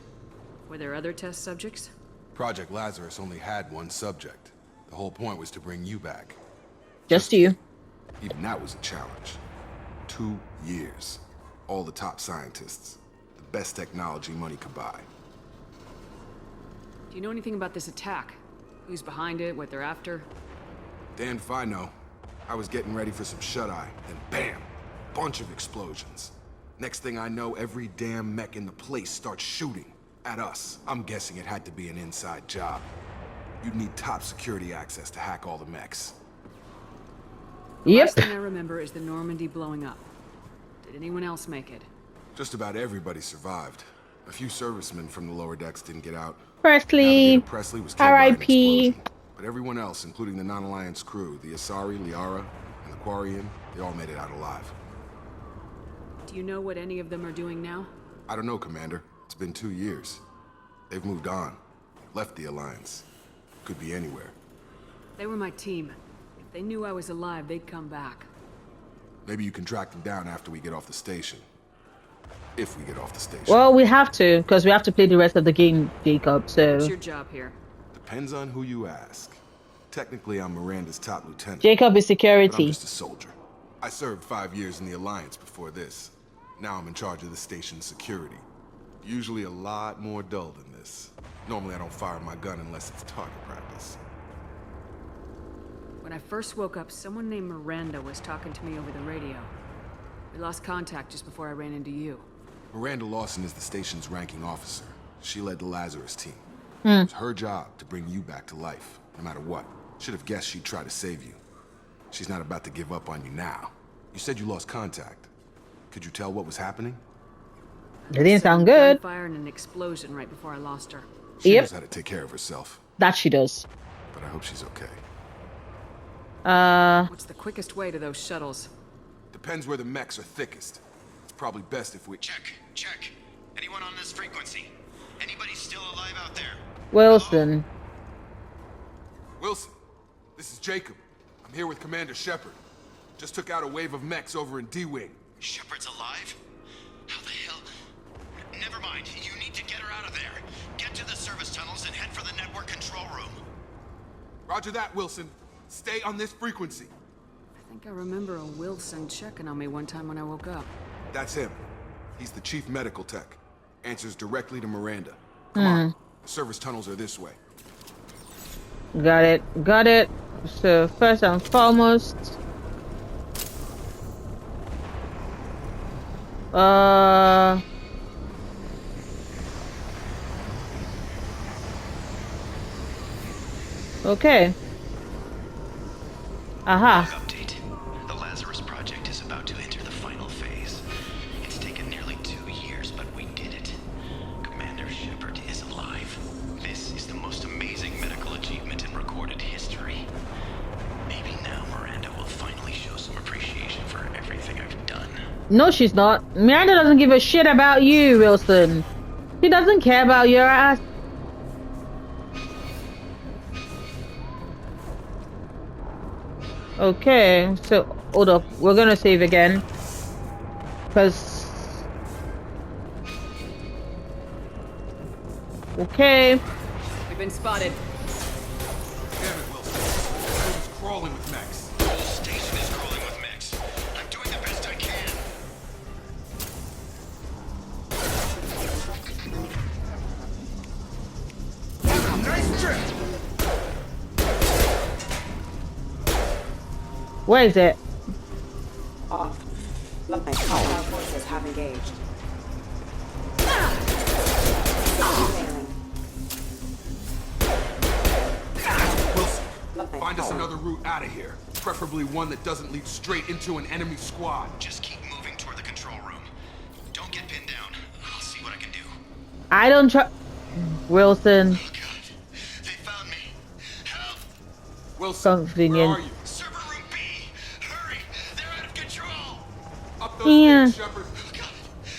Were there other test subjects? Project Lazarus only had one subject. The whole point was to bring you back. Just you. Even that was a challenge. 2 years. All the top scientists. The best technology money could buy. Do you know anything about this attack? Who's behind it, what they're after? Damned if I know. I was getting ready for some shut-eye, and bam! Bunch of explosions. Next thing I know, every damn mech in the place starts shooting. At us. I'm guessing it had to be an inside job. You'd need top security access to hack all the mechs. Yep. Last thing I remember is the Normandy blowing up. Did anyone else make it? Just about everybody survived. A few servicemen from the lower decks didn't get out. Presley. Navigator Presley was killed by an R.I.P. explosion. But everyone else, including the non-Alliance crew, the Asari, Liara, and the Quarian, they all made it out alive. Do you know what any of them are doing now? I don't know, Commander. It's been 2 years. They've moved on. Left the Alliance. Could be anywhere. They were my team. If they knew I was alive, they'd come back. Maybe you can track them down after we get off the station. If we get off the station. Well, we have to, because we have to play the rest of the game, Jacob, so... What's your job here? Depends on who you ask. Technically, I'm Miranda's top lieutenant. Jacob is But I'm security. just a soldier. I served 5 years in the Alliance before this. Now I'm in charge of the station's security. Usually a lot more dull than this. Normally I don't fire my gun unless it's target practice. When I first woke up, someone named Miranda was talking to me over the radio. We lost contact just before I ran into you. Miranda Lawson is the station's ranking officer. She led the Lazarus team. Hmm. It was her job to bring you back to life, no matter what. Should have guessed she'd try to save you. She's not about to give up on you now. You said you lost contact. Could you tell what was happening? It didn't sound good. Fire and an explosion right before I lost her. She Yep. knows how to take care of herself, That she does. but I hope she's okay. What's the quickest way to those shuttles? Depends where the mechs are thickest. It's probably best if we... Check. Anyone on this frequency? Anybody still alive out there? Wilson. Wilson, this is Jacob. I'm here with Commander Shepard. Just took out a wave of mechs over in D-Wing. Shepard's alive? How the hell? Never mind. You need to get her out of there. Get to the service tunnels and head for the network control room. Roger that, Wilson. Stay on this frequency. I think I remember a Wilson checking on me one time when I woke up. That's him. He's the chief medical tech. Answers directly to Miranda. Come on. The service tunnels are this way. Got it. Got it. So first and foremost, okay. Aha. Update. The Lazarus Project is about to enter the final phase. It's taken nearly 2 years, but we did it. Commander Shepard is alive. This is the most amazing medical achievement in recorded history. Maybe now Miranda will finally show some appreciation for everything I've done. No, she's not. Miranda doesn't give a shit about you, Wilson. She doesn't care about your ass. Okay, so hold up. We're gonna save again. Because... Okay. We've been spotted. Damn it, Wilson. Everyone's crawling with mechs. The whole station is crawling with mechs. I'm doing the best I can. Nice trip! Where is it? Off. Hostile forces have engaged. Wilson, find us another route out of here. Preferably one that doesn't lead straight into an enemy squad. Just keep moving toward the control room. Don't get pinned down. I'll see what I can do. I don't trust... Wilson. Oh God. They found me. Help. Wilson, Convenient. where are you? Server room B. Hurry. They're out of control. Up those Yeah. stairs, Shepard. Oh God.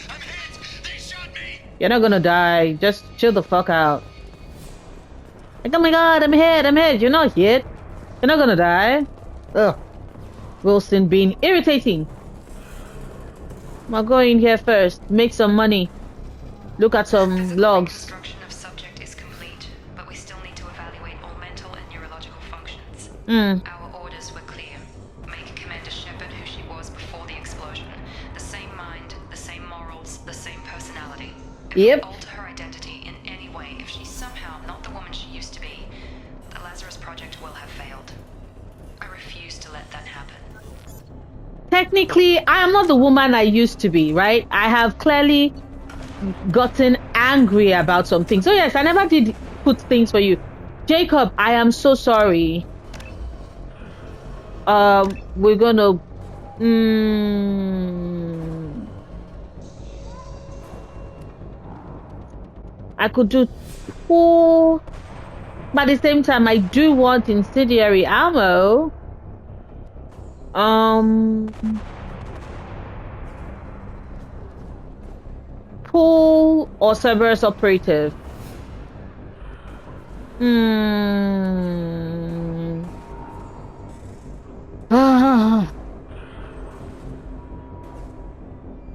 I'm hit. They shot me. You're not gonna die. Just chill the fuck out. Like, oh my god, I'm hit. You're not hit. You're not gonna die. Ugh. Wilson being irritating. I'll go in here first. Make some money. Look at some logs. Reconstruction of subject is complete, but we still need to evaluate all mental and neurological functions. Our orders were clear. Make Commander Shepard who she was before the explosion. The same mind, the same morals, the same personality. If Yep. we alter her identity in any way, if she's somehow not the woman she used to be, the Lazarus Project will have failed. I refuse to let that happen. Technically, I am not the woman I used to be, right? I have clearly gotten angry about some things. So yes, I never did put things for you. Jacob, I am so sorry. We're gonna... I could do 4... But at the same time, I do want incendiary ammo. Pool or Cerberus operative?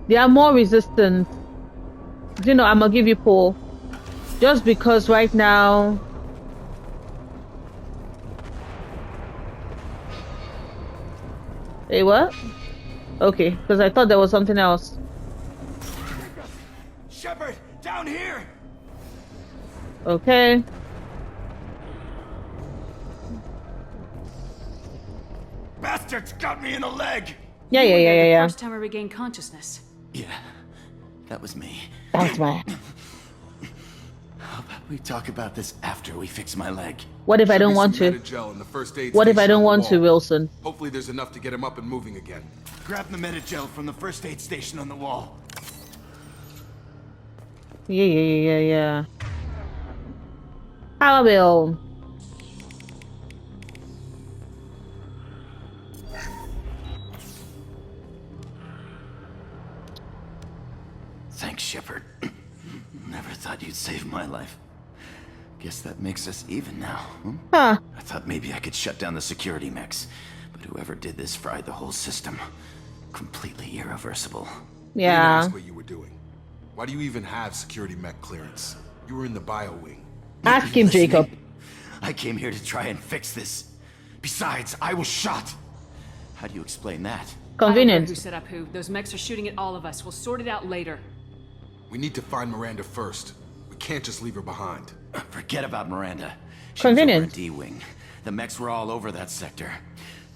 They are more resistant. You know, I'm gonna give you Pool. Just because right now... Hey, what? Okay, because I thought there was something else. Shepard, down here! Okay. Bastards got me in the leg! Yeah. First time I regained consciousness. Yeah, that was me. That's why. How about we talk about this after we fix my leg? What if I don't want to? What if I don't want to, Wilson? Hopefully there's enough to get him up and moving again. Grab the Metagel from the first aid station on the wall. Yeah. I will. Thanks, Shepard. Never thought you'd save my life. Guess that makes us even now, huh? Huh. I thought maybe I could shut down the security mechs, but whoever did this fried the whole system. Completely irreversible. Yeah. That's what you were doing. Why do you even have security mech clearance? You were in the bio wing. Ask him, Listening? Jacob. I came here to try and fix this. Besides, I was shot. How do you explain that? I don't care Convenient. who set up who. Those mechs are shooting at all of us. We'll sort it out later. We need to find Miranda first. We can't just leave her behind. Forget about Miranda. She was over Convenient. in D-Wing. The mechs were all over that sector.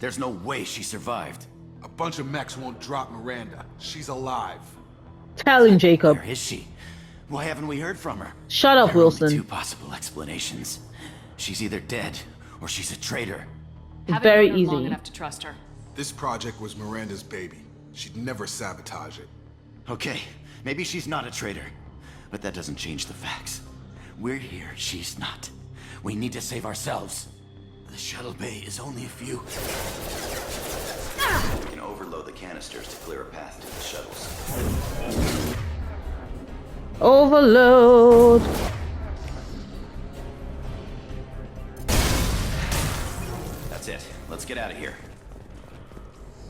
There's no way she survived. A bunch of mechs won't drop Miranda. She's alive. Tell him, Jacob. Where is she? Why haven't we heard from her? Shut up, There are only Wilson. two possible explanations. She's either dead or she's a traitor. Haven't Very known her long easy. enough to trust her. This project was Miranda's baby. She'd never sabotage it. Okay, maybe she's not a traitor, but that doesn't change the facts. We're here, she's not. We need to save ourselves. The shuttle bay is only a few. You can overload the canisters to clear a path to the shuttles. Overload. That's it. Let's get out of here.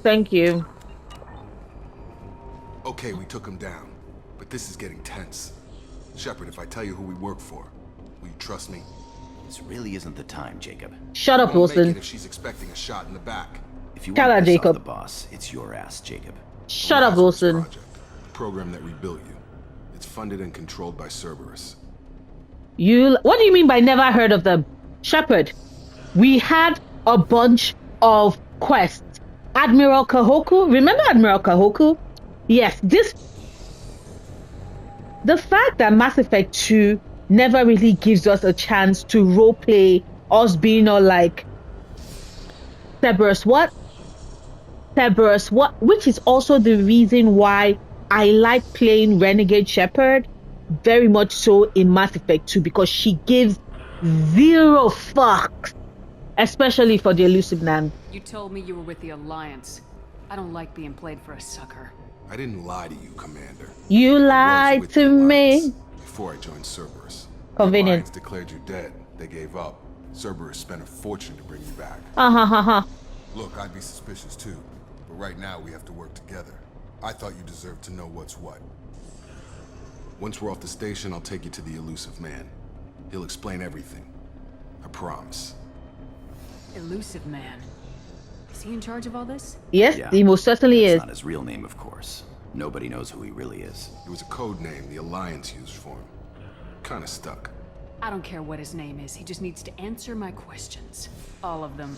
Thank you. Okay, we took him down. But this is getting tense. Shepard, if I tell you who we work for, will you trust me? This really isn't the time, Jacob. Shut up, Won't make Wilson. it if she's expecting a shot in the back. If you Tell want her, to piss off Jacob. the boss, it's your ass, Jacob. Shut up, Lazarus Wilson. Project, the program that rebuilt you. It's funded and controlled by Cerberus. What do you mean by never heard of them? Shepard, we had a bunch of quests. Admiral Kahoku, remember Admiral Kahoku? Yes, the fact that Mass Effect 2 never really gives us a chance to roleplay us being all like Cerberus what? Which is also the reason why I like playing Renegade Shepard very much so in Mass Effect 2, because she gives zero fucks, especially for the elusive man. You told me you were with the Alliance. I don't like being played for a sucker. I didn't lie to you, Commander. You I was lied with to the Alliance me. before I joined Cerberus. Convenient. The Alliance declared you dead. They gave up. Cerberus spent a fortune to bring you back. Look, I'd be suspicious too. But right now we have to work together. I thought you deserved to know what's what. Once we're off the station, I'll take you to the elusive man. He'll explain everything. I promise. Elusive man. Is he in charge of all this? Yes, Yeah. he most certainly That's is. not his real name, of course. Nobody knows who he really is. It was a code name the Alliance used for him. Kinda stuck. I don't care what his name is. He just needs to answer my questions. All of them.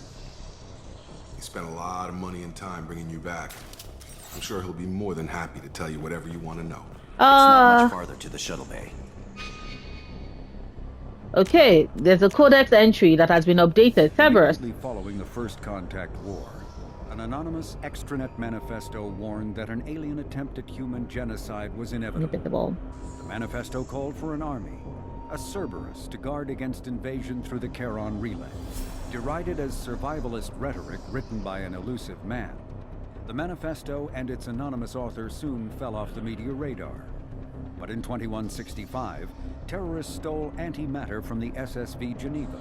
He spent a lot of money and time bringing you back. I'm sure he'll be more than happy to tell you whatever you want to know. It's not much farther to the shuttle bay. Okay, there's a codex entry that has been updated. Cerberus. Immediately following the First Contact War, an anonymous extranet manifesto warned that an alien attempt at human genocide was inevitable. The manifesto called for an army, a Cerberus, to guard against invasion through the Charon Relay. Derided as survivalist rhetoric written by an elusive man, the manifesto and its anonymous author soon fell off the media radar. But in 2165, terrorists stole antimatter from the SSV Geneva.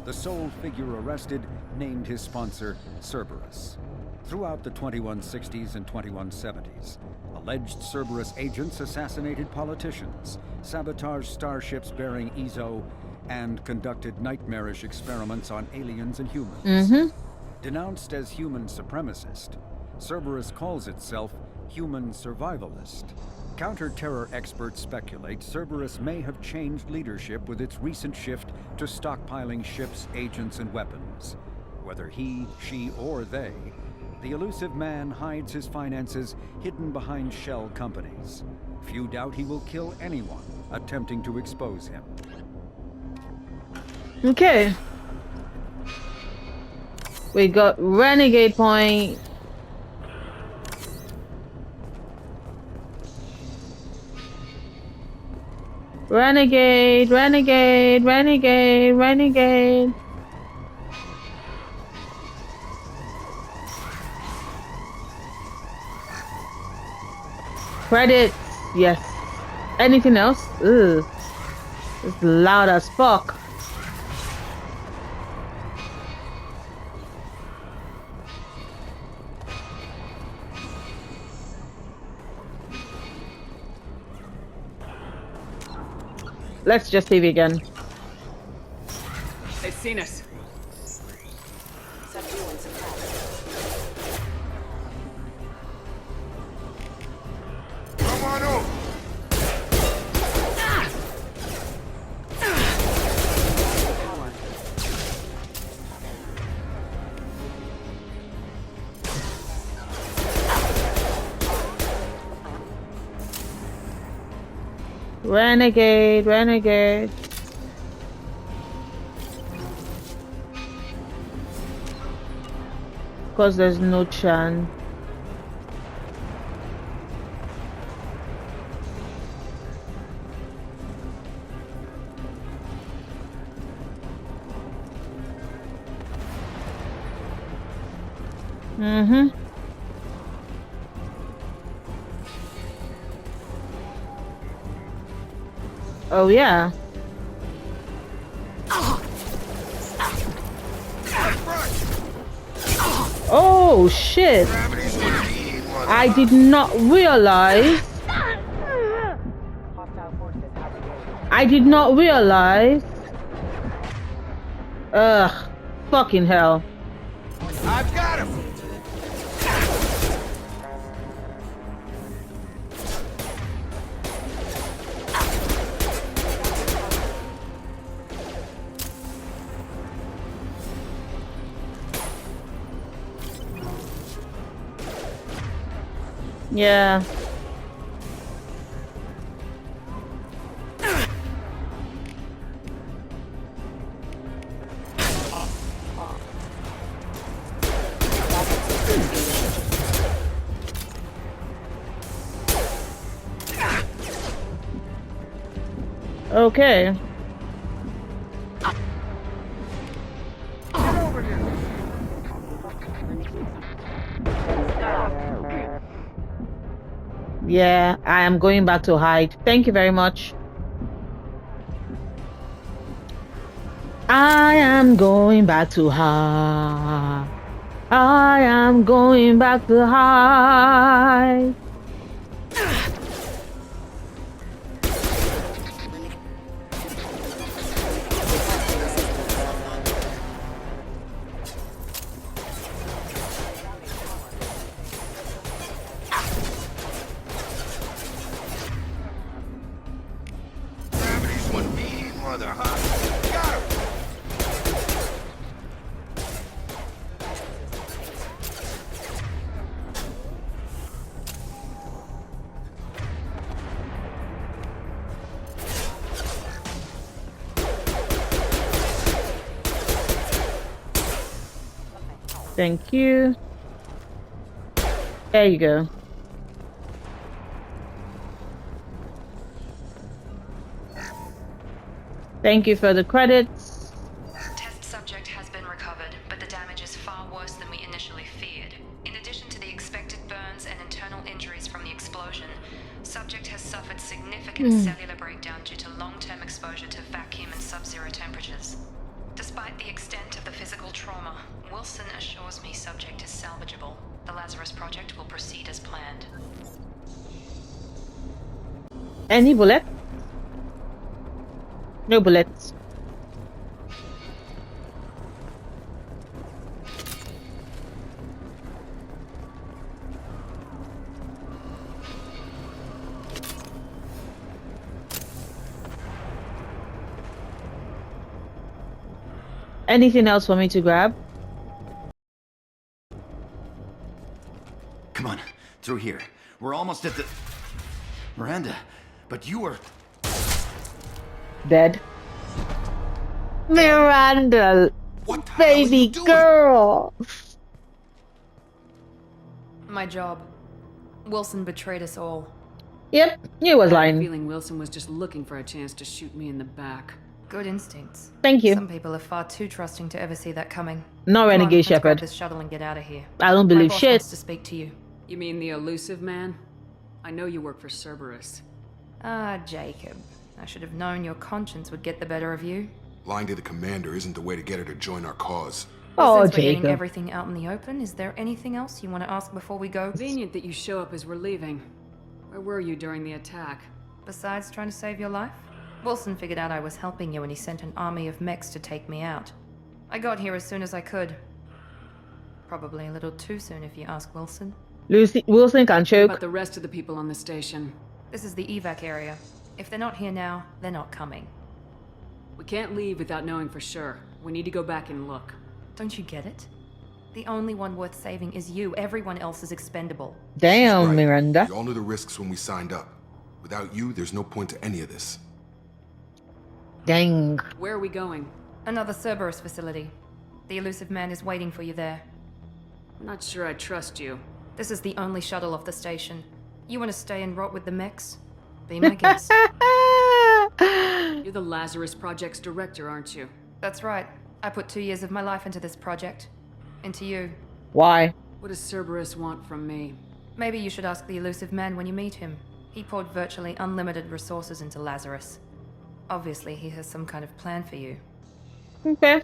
The sole figure arrested named his sponsor Cerberus. Throughout the 2160s and 2170s, alleged Cerberus agents assassinated politicians, sabotaged starships bearing EZO, and conducted nightmarish experiments on aliens and humans. Denounced as human supremacist, Cerberus calls itself human survivalist. Counter-terror experts speculate Cerberus may have changed leadership with its recent shift to stockpiling ships, agents, and weapons. Whether he, she, or they, the elusive man hides his finances hidden behind shell companies. Few doubt he will kill anyone attempting to expose him. Okay. We got Renegade Point. Renegade, Renegade, Renegade, Renegade. Credits, yes. Anything else? Ugh. It's loud as fuck. Let's just save again. They've seen us. Come on over. Renegade, renegade. Because there's no chance. Mm-hmm. Oh, yeah. Oh, shit. I did not realize. I did not realize. Ugh. Fucking hell. I've got him! Yeah. Okay. Yeah, I am going back to hide. Thank you very much. I am going back to hide. I am going back to hide. Thank you. There you go. Thank you for the credits. Test subject has been recovered, but the damage is far worse than we initially feared. In addition to the expected burns and internal injuries from the explosion, subject has suffered significant cellular breakdown due to long-term exposure to vacuum and sub-zero temperatures. Despite the extent of the physical trauma, Wilson assures me subject is salvageable. The Lazarus Project will proceed as planned. Any bullet? No bullets. Anything else for me to grab? Come on, through here. We're almost at the... Miranda, but you were... Dead. Miranda, What the baby hell are you doing? girl. My job. Wilson betrayed us all. Yep, he was I had a lying. feeling Wilson was just looking for a chance to shoot me in the back. Good instincts. Thank you. Some people are far too trusting to ever see that coming. No Come on, renegade let's grab shepherd. this shuttle and get out of here. I don't My believe boss shit. wants to speak to you. You mean the elusive man? I know you work for Cerberus. Ah, Jacob. I should have known your conscience would get the better of you. Lying to the commander isn't the way to get her to join our cause. Oh, Since we're getting Jacob. everything out in the open, is there anything else you want to ask before we go? Convenient that you show up as we're leaving. Where were you during the attack? Besides trying to save your life? Wilson figured out I was helping you and he sent an army of mechs to take me out. I got here as soon as I could. Probably a little too soon if you ask Wilson. Wilson can What choke. about the rest of the people on the station? This is the evac area. If they're not here now, they're not coming. We can't leave without knowing for sure. We need to go back and look. Don't you get it? The only one worth saving is you. Everyone else is expendable. Damn, Right. Miranda. We all knew the risks when we signed up. Without you, there's no point to any of this. Dang. Where are we going? Another Cerberus facility. The elusive man is waiting for you there. I'm not sure I trust you. This is the only shuttle off the station. You want to stay and rot with the mechs? Be my guest. You're the Lazarus Project's director, aren't you? That's right. I put 2 years of my life into this project. Into you. Why? What does Cerberus want from me? Maybe you should ask the elusive man when you meet him. He poured virtually unlimited resources into Lazarus. Obviously, he has some kind of plan for you. Okay.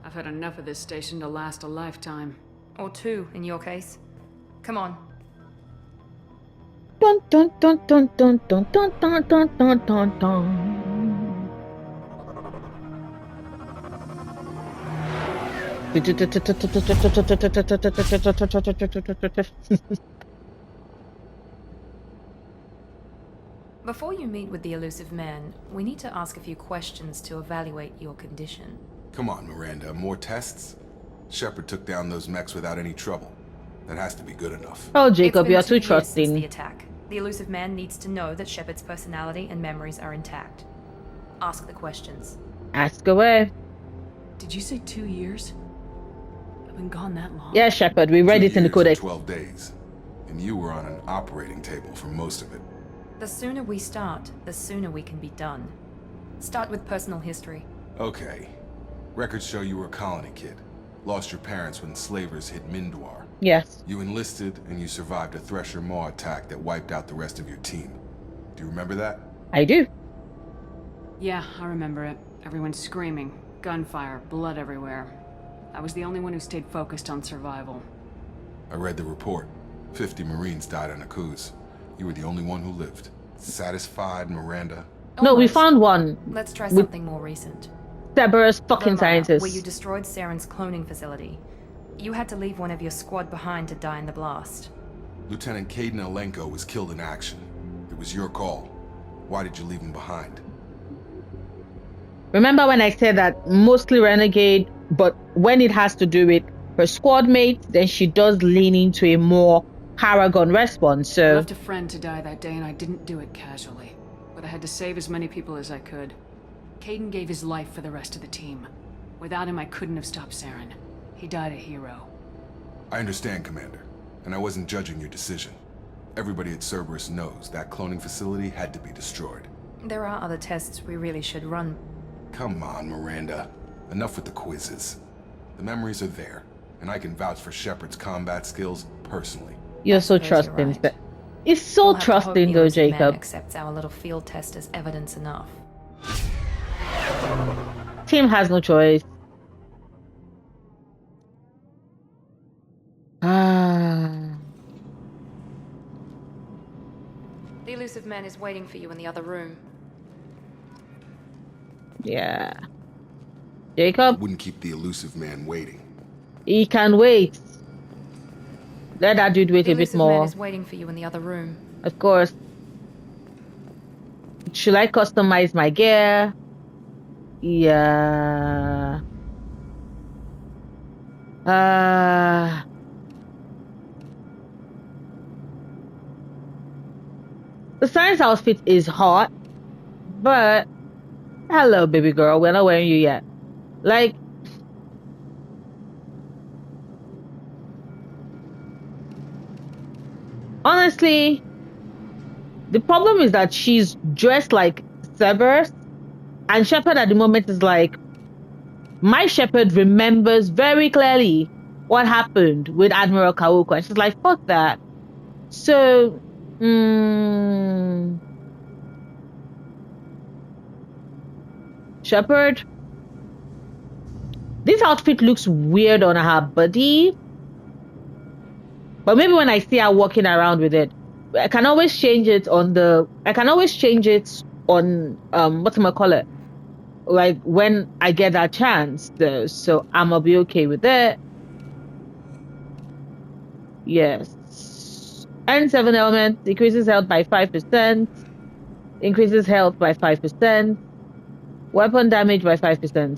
I've had enough of this station to last a lifetime. Or 2, in your case. Come on. Dun dun dun dun dun dun dun dun dun dun dun dun. Before you meet with the elusive man, we need to ask a few questions to evaluate your condition. Come on, Miranda, more tests? Shepard took down those mechs without any trouble. That has to be good enough. Oh, Jacob, It's you're been too 2 years since trusting. the attack. The elusive man needs to know that Shepard's personality and memories are intact. Ask the questions. Ask away. Did you say 2 years? I've been gone that long? Yeah, Shepard, we read 2 it in the years and codex. 12 days. And you were on an operating table for most of it. The sooner we start, the sooner we can be done. Start with personal history. Okay. Records show you were a colony kid. Lost your parents when slavers hit Mindwar. Yes. You enlisted and you survived a Thresher Maw attack that wiped out the rest of your team. Do you remember that? I do. Yeah, I remember it. Everyone screaming, gunfire, blood everywhere. I was the only one who stayed focused on survival. I read the report. 50 Marines died on Akuz. You were the only one who lived. Satisfied, Miranda? No, we Almost. found one. Let's try With something more recent. Cerberus fucking Roma, scientists. where you destroyed Saren's cloning facility. You had to leave one of your squad behind to die in the blast. Lieutenant Caden Alenko was killed in action. It was your call. Why did you leave him behind? Remember when I said that mostly renegade, but when it has to do with her squad mates, then she does lean into a more Paragon response, I so... left a friend to die that day and I didn't do it casually. But I had to save as many people as I could. Caden gave his life for the rest of the team. Without him, I couldn't have stopped Saren. He died a hero. I understand, Commander. And I wasn't judging your decision. Everybody at Cerberus knows that cloning facility had to be destroyed. There are other tests we really should run. Come on, Miranda. Enough with the quizzes. The memories are there, and I can vouch for Shepard's combat skills personally. You're so suppose you're trusting. right. It's so We'll have to hope trusting the though, elusive man Jacob. accepts our little field test as evidence enough. Team has no choice. Ah. The elusive man is waiting for you in the other room. Yeah. I Jacob, wouldn't keep the elusive man waiting. he can wait. Let that dude wait The a bit elusive man more. is waiting for you in the other room. Of course. Should I customize my gear? Yeah. The science outfit is hot, but hello, baby girl. We're not wearing you yet. Like, honestly, the problem is that she's dressed like Cerberus, and Shepard at the moment is like, my Shepard remembers very clearly what happened with Admiral Kaoko, and she's like, fuck that. So, Shepard, this outfit looks weird on her body, but maybe when I see her walking around with it, I can always change it on whatchamacallit, like when I get that chance though, so I'ma be okay with it. Yes. N7 element decreases health by 5%, increases health by 5%, weapon damage by 5%.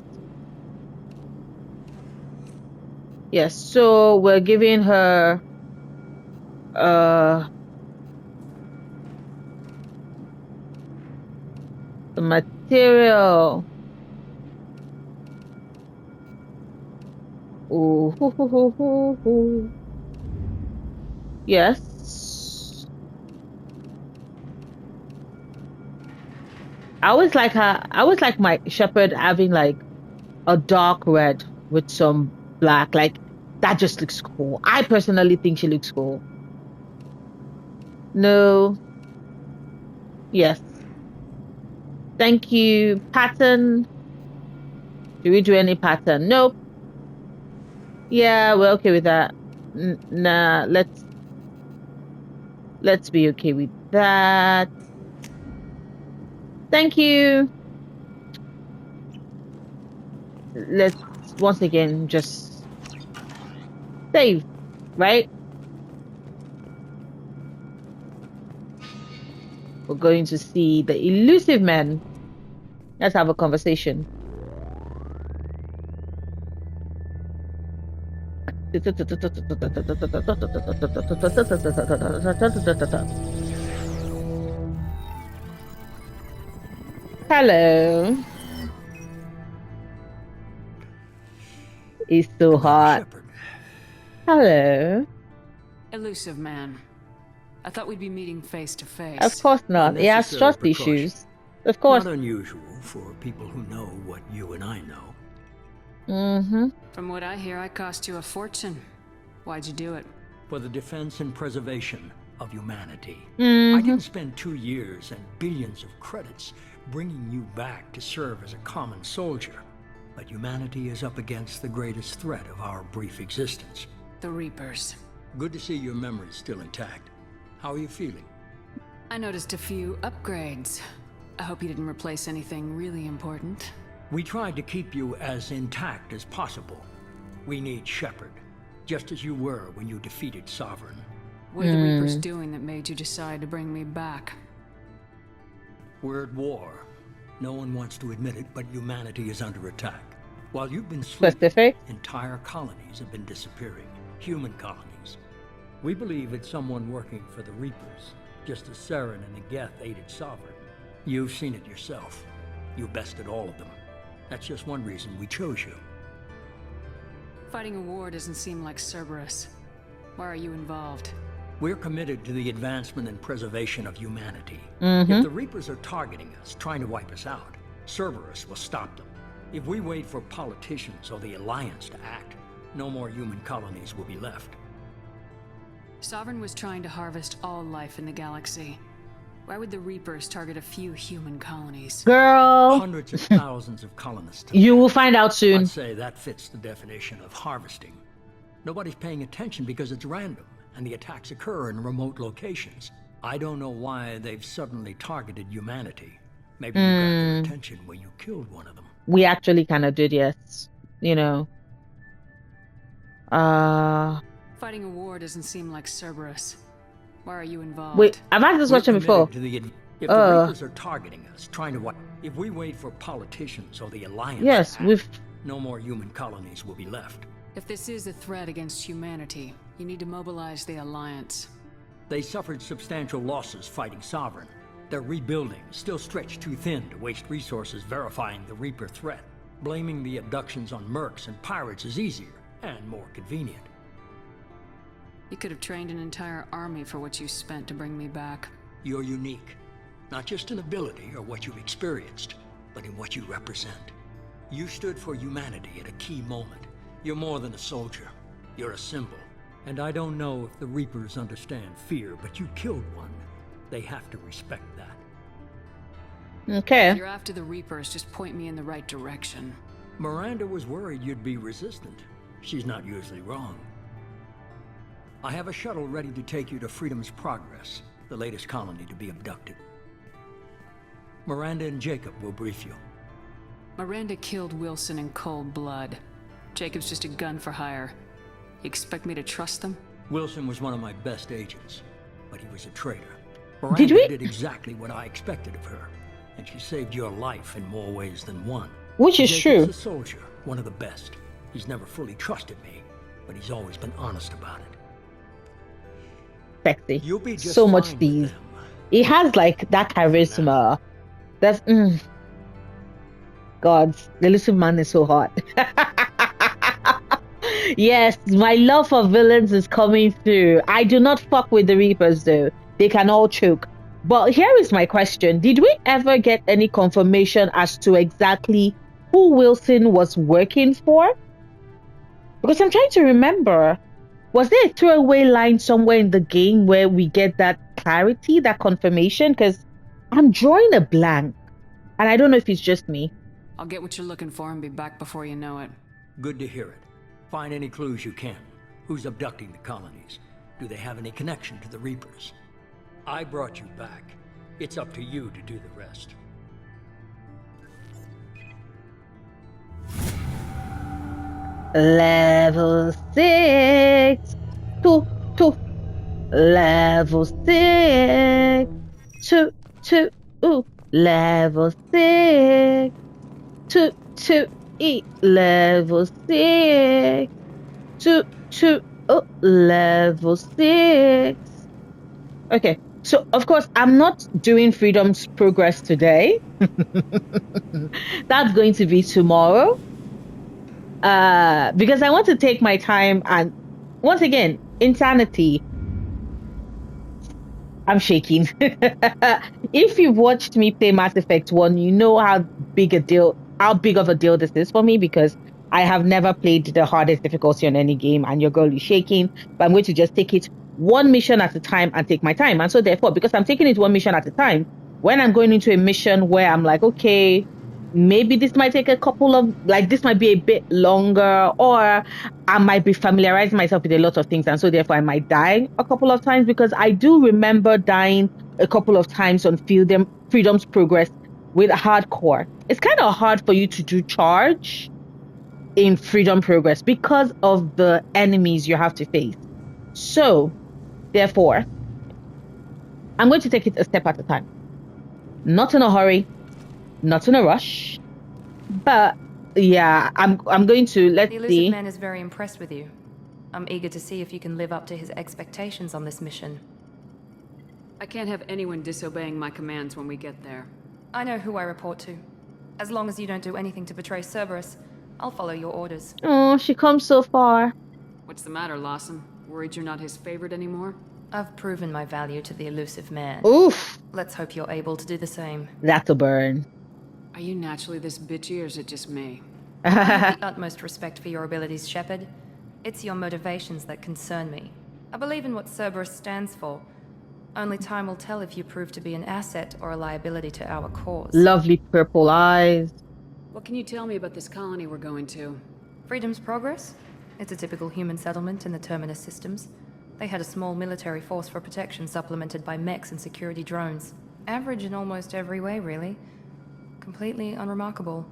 Yes, so we're giving her The material. Ooh, hoo, hoo, hoo, hoo, hoo. Yes. I always like my shepherd having like a dark red with some black. Like that just looks cool. I personally think she looks cool. No. Yes. Thank you. Pattern. Do we do any pattern? Nope. Yeah, we're okay with that. Nah, let's be okay with that. Thank you. Let's once again just save, right? We're going to see the elusive man. Let's have a conversation. Hello. It's so hot. Shepard. Hello. Elusive man. I thought we'd be meeting face to face. Of course not. He has trust issues. Of course. Not unusual for people who know what you and I know. Mm-hmm. From what I hear, I cost you a fortune. Why'd you do it? For the defense and preservation of humanity. Mm-hmm. I didn't spend 2 years and billions of credits bringing you back to serve as a common soldier. But humanity is up against the greatest threat of our brief existence. The Reapers. Good to see your memory's still intact. How are you feeling? I noticed a few upgrades. I hope you didn't replace anything really important. We tried to keep you as intact as possible. We need Shepard, just as you were when you defeated Sovereign. What are the Reapers doing that made you decide to bring me back? We're at war. No one wants to admit it, but humanity is under attack. While you've been sleeping, entire colonies have been disappearing. Human colonies. We believe it's someone working for the Reapers, just as Saren and the Geth aided Sovereign. You've seen it yourself. You bested all of them. That's just one reason we chose you. Fighting a war doesn't seem like Cerberus. Why are you involved? We're committed to the advancement and preservation of humanity. Mm-hmm. If the Reapers are targeting us, trying to wipe us out, Cerberus will stop them. If we wait for politicians or the Alliance to act, no more human colonies will be left. Sovereign was trying to harvest all life in the galaxy. Why would the Reapers target a few human colonies? Girl! Hundreds of thousands of colonists. You will find out soon. I'd say that fits the definition of harvesting. Nobody's paying attention because it's random, and the attacks occur in remote locations. I don't know why they've suddenly targeted humanity. Maybe you got their attention when you killed one of them. We actually kind of did, yes. You know. Fighting a war doesn't seem like Cerberus. Why are you involved? Wait, I've asked this question before. If the Reapers are targeting us, trying to wipe... If we wait for politicians or the Alliance... Yes, no more human colonies will be left. If this is a threat against humanity, you need to mobilize the Alliance. They suffered substantial losses fighting Sovereign. Their rebuilding is still stretched too thin to waste resources verifying the Reaper threat. Blaming the abductions on mercs and pirates is easier and more convenient. You could have trained an entire army for what you spent to bring me back. You're unique. Not just in ability or what you've experienced, but in what you represent. You stood for humanity at a key moment. You're more than a soldier. You're a symbol. And I don't know if the Reapers understand fear, but you killed one. They have to respect that. Okay. If you're after the Reapers, just point me in the right direction. Miranda was worried you'd be resistant. She's not usually wrong. I have a shuttle ready to take you to Freedom's Progress, the latest colony to be abducted. Miranda and Jacob will brief you. Miranda killed Wilson in cold blood. Jacob's just a gun for hire. You expect me to trust them? Wilson was one of my best agents, but he was a traitor. Miranda did exactly what I expected of her, and she saved your life in more ways than one. Which is Jacob's true. a soldier, one of the best. He's never fully trusted me, but he's always been honest about it. Sexy. You'll be just so much fine with these. them. He has like that charisma. That's God, the elusive man is so hot. Yes, my love for villains is coming through. I do not fuck with the Reapers though. They can all choke. But here is my question. Did we ever get any confirmation as to exactly who Wilson was working for? Because I'm trying to remember. Was there a throwaway line somewhere in the game where we get that clarity, that confirmation? Because I'm drawing a blank. And I don't know if it's just me. I'll get what you're looking for and be back before you know it. Good to hear it. Find any clues you can. Who's abducting the colonies? Do they have any connection to the Reapers? I brought you back. It's up to you to do the rest. Level 6. Two. Level 6. Two. Ooh. Level 6. Two. Level 6. Two. Oh, level 6. Okay. So, of course, I'm not doing Freedom's Progress today. That's going to be tomorrow. Because I want to take my time, and once again, insanity. I'm shaking. If you've watched me play Mass Effect 1, you know how big of a deal this is for me, because I have never played the hardest difficulty on any game, and your girl is shaking. But I'm going to just take it one mission at a time and take my time. And so therefore, because I'm taking it one mission at a time, when I'm going into a mission where I'm like, okay, maybe this might take this might be a bit longer, or I might be familiarizing myself with a lot of things, and so therefore I might die a couple of times, because I do remember dying a couple of times on Freedom's Progress with hardcore. It's kind of hard for you to do charge in Freedom Progress because of the enemies you have to face. So therefore, I'm going to take it a step at a time. Not in a hurry, not in a rush. But yeah, I'm going to The elusive man is very impressed with you. I'm eager to see if you can live up to his expectations on this mission. I can't have anyone disobeying my commands when we get there. I know who I report to. As long as you don't do anything to betray Cerberus, I'll follow your orders. Oh, she comes so far. What's the matter, Lawson? Worried you're not his favorite anymore? I've proven my value to the elusive man. Oof. Let's hope you're able to do the same. That's a burn. Are you naturally this bitchy, or is it just me? I have the utmost respect for your abilities, Shepard. It's your motivations that concern me. I believe in what Cerberus stands for. Only time will tell if you prove to be an asset or a liability to our cause. Lovely purple eyes. What can you tell me about this colony we're going to? Freedom's Progress? It's a typical human settlement in the Terminus systems. They had a small military force for protection supplemented by mechs and security drones. Average in almost every way, really. Completely unremarkable.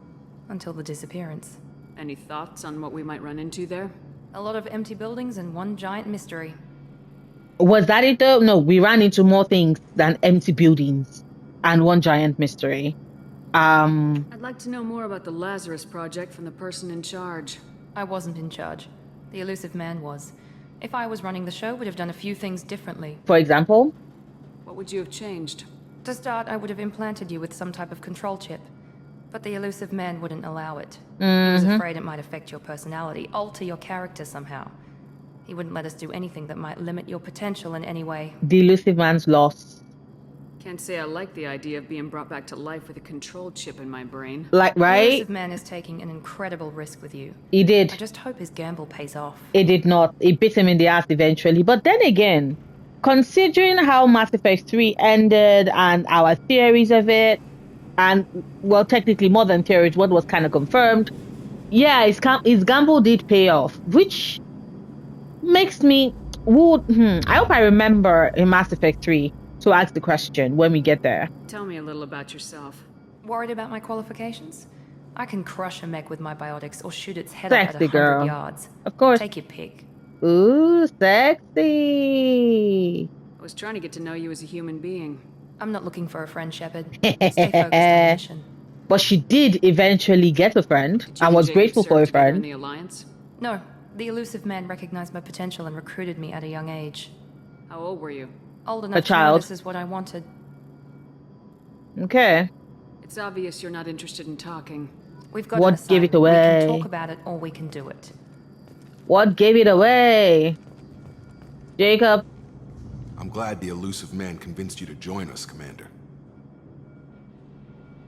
Until the disappearance. Any thoughts on what we might run into there? A lot of empty buildings and one giant mystery. Was that it though? No, we ran into more things than empty buildings and one giant mystery. I'd like to know more about the Lazarus Project from the person in charge. I wasn't in charge. The elusive man was. If I was running the show, would have done a few things differently. For example? What would you have changed? To start, I would have implanted you with some type of control chip. But the elusive man wouldn't allow it. He was afraid it might affect your personality, alter your character somehow. He wouldn't let us do anything that might limit your potential in any way. The elusive man's lost. Can't say I like the idea of being brought back to life with a control chip in my brain. Like, right? The elusive man is taking an incredible risk with you. He did. I just hope his gamble pays off. It did not. It bit him in the ass eventually. But then again, considering how Mass Effect 3 ended and our theories of it, and, well, technically more than theories, what was kind of confirmed, yeah, his gamble did pay off, which makes me... I hope I remember in Mass Effect 3 to ask the question when we get there. Tell me a little about yourself. Worried about my qualifications? I can crush a mech with my biotics or shoot its head Sexy off at 100 girl. yards. Of course. Take your pick. Ooh, sexy. I was trying to get to know you as a human being. I'm not looking for a friend, Shepard. Stay focused on the mission. But she did eventually get a friend and was grateful for a friend. In the Alliance? No, the elusive man recognized my potential and recruited me at a young age. How old were you? Old enough to know child. this is what I wanted. Okay. It's obvious you're not interested in talking. We've got to What decide. gave it We away? can talk about it or we can do it. What gave it away? Jacob. I'm glad the elusive man convinced you to join us, Commander.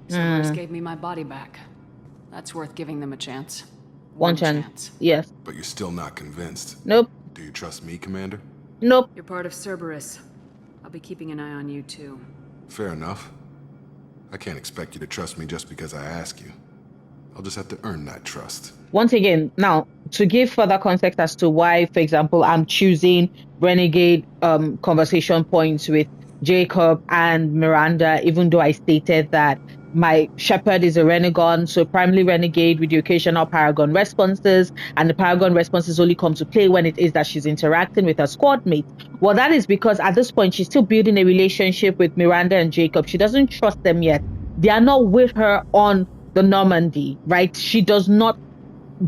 Cerberus gave me my body back. That's worth giving them a chance. One chance. Yes. But you're still not convinced. Nope. Do you trust me, Commander? Nope. You're part of Cerberus. I'll be keeping an eye on you, too. Fair enough. I can't expect you to trust me just because I ask you. I'll just have to earn that trust. Once again, now, to give further context as to why, for example, I'm choosing Renegade conversation points with Jacob and Miranda, even though I stated that my Shepard is a Renegon, so primarily Renegade with the occasional Paragon responses, and the Paragon responses only come to play when it is that she's interacting with her squad mates. Well, that is because at this point, she's still building a relationship with Miranda and Jacob. She doesn't trust them yet. They are not with her on the Normandy, right? She does not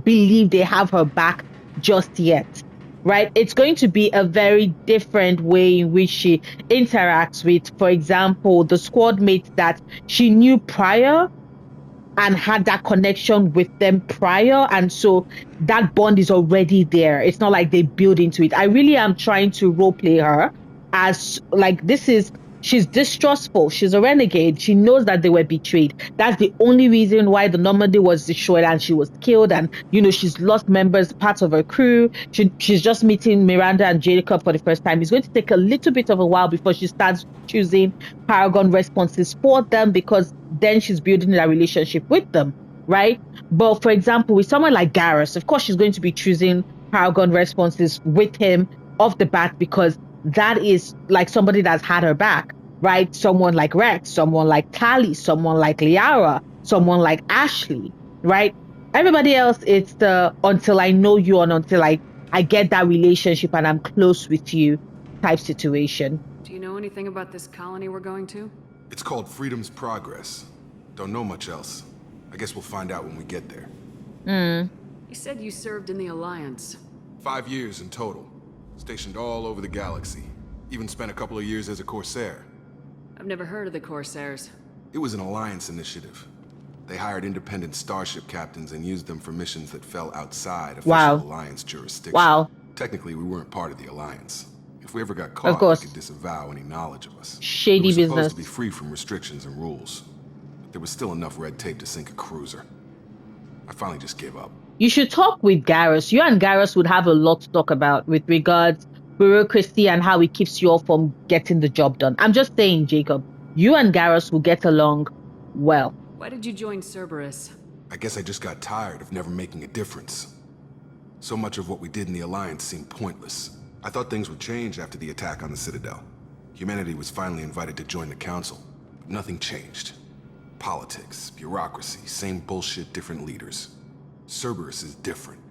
believe they have her back just yet, right? It's going to be a very different way in which she interacts with, for example, the squad mates that she knew prior and had that connection with them prior. And so that bond is already there. It's not like they build into it. I really am trying to role play her as like, she's distrustful. She's a renegade. She knows that they were betrayed. That's the only reason why the Normandy was destroyed and she was killed. And, she's lost parts of her crew. She's just meeting Miranda and Jacob for the first time. It's going to take a little bit of a while before she starts choosing Paragon responses for them, because then she's building that relationship with them, right? But for example, with someone like Garrus, of course, she's going to be choosing Paragon responses with him off the bat, because that is like somebody that's had her back, right? Someone like Rex, someone like Tali, someone like Liara, someone like Ashley, right? Everybody else, it's the until I know you and until I get that relationship and I'm close with you type situation. Do you know anything about this colony we're going to? It's called Freedom's Progress. Don't know much else. I guess we'll find out when we get there. You said you served in the Alliance. 5 years in total. Stationed all over the galaxy. Even spent a couple of years as a Corsair. I've never heard of the Corsairs. It was an Alliance initiative. They hired independent starship captains and used them for missions that fell outside official Alliance jurisdiction. Wow. Technically, we weren't part of the Alliance. If we ever got caught, they could disavow any knowledge of us. Shady business. We were supposed to be free from restrictions and rules. But there was still enough red tape to sink a cruiser. I finally just gave up. You should talk with Garrus. You and Garrus would have a lot to talk about with regards bureaucracy and how it keeps you all from getting the job done. I'm just saying, Jacob, you and Garrus will get along well. Why did you join Cerberus? I guess I just got tired of never making a difference. So much of what we did in the Alliance seemed pointless. I thought things would change after the attack on the Citadel. Humanity was finally invited to join the Council, but nothing changed. Politics, bureaucracy, same bullshit, different leaders. Cerberus is different.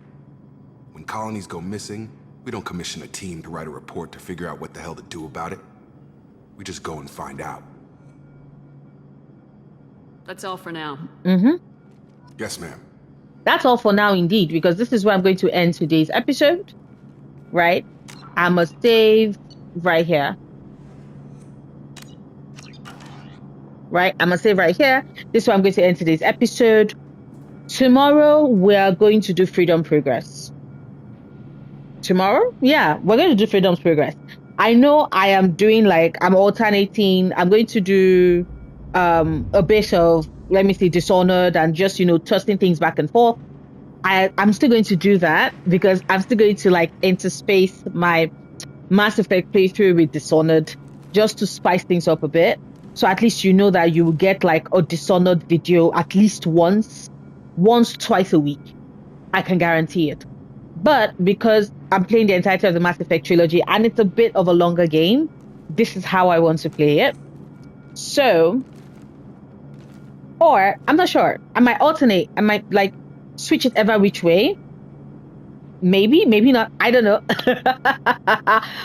When colonies go missing, we don't commission a team to write a report to figure out what the hell to do about it. We just go and find out. That's all for now. Yes, ma'am. That's all for now, indeed, because this is where I'm going to end today's episode, right? I must save right here. Right? I'm going to save right here. This is where I'm going to end today's episode. Tomorrow, we are going to do Freedom Progress. Tomorrow? Yeah, we're going to do Freedom's Progress. I know I am doing I'm alternating. I'm going to do a bit of, let me see, Dishonored and just, tossing things back and forth. I'm still going to do that because I'm still going to interspace my Mass Effect playthrough with Dishonored just to spice things up a bit. So at least you know that you will get a Dishonored video at least once, twice a week. I can guarantee it. But because I'm playing the entirety of the Mass Effect trilogy and it's a bit of a longer game, this is how I want to play it. So, or I'm not sure. I might alternate. I might switch it ever which way. Maybe not. I don't know.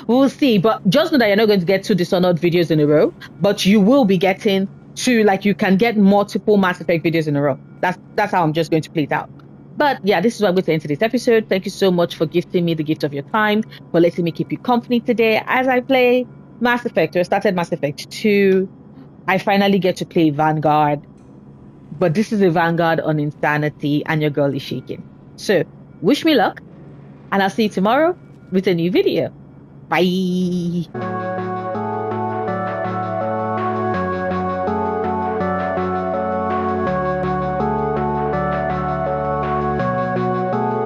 We'll see. But just know that you're not going to get 2 Dishonored videos in a row, but you will be getting 2. You can get multiple Mass Effect videos in a row. That's how I'm just going to play it out. But yeah, this is what I'm going to end today's episode. Thank you so much for gifting me the gift of your time, for letting me keep you company today as I play Mass Effect. I started Mass Effect 2. I finally get to play Vanguard. But this is a vanguard on insanity, and your girl is shaking. So, wish me luck, and I'll see you tomorrow with a new video. Bye.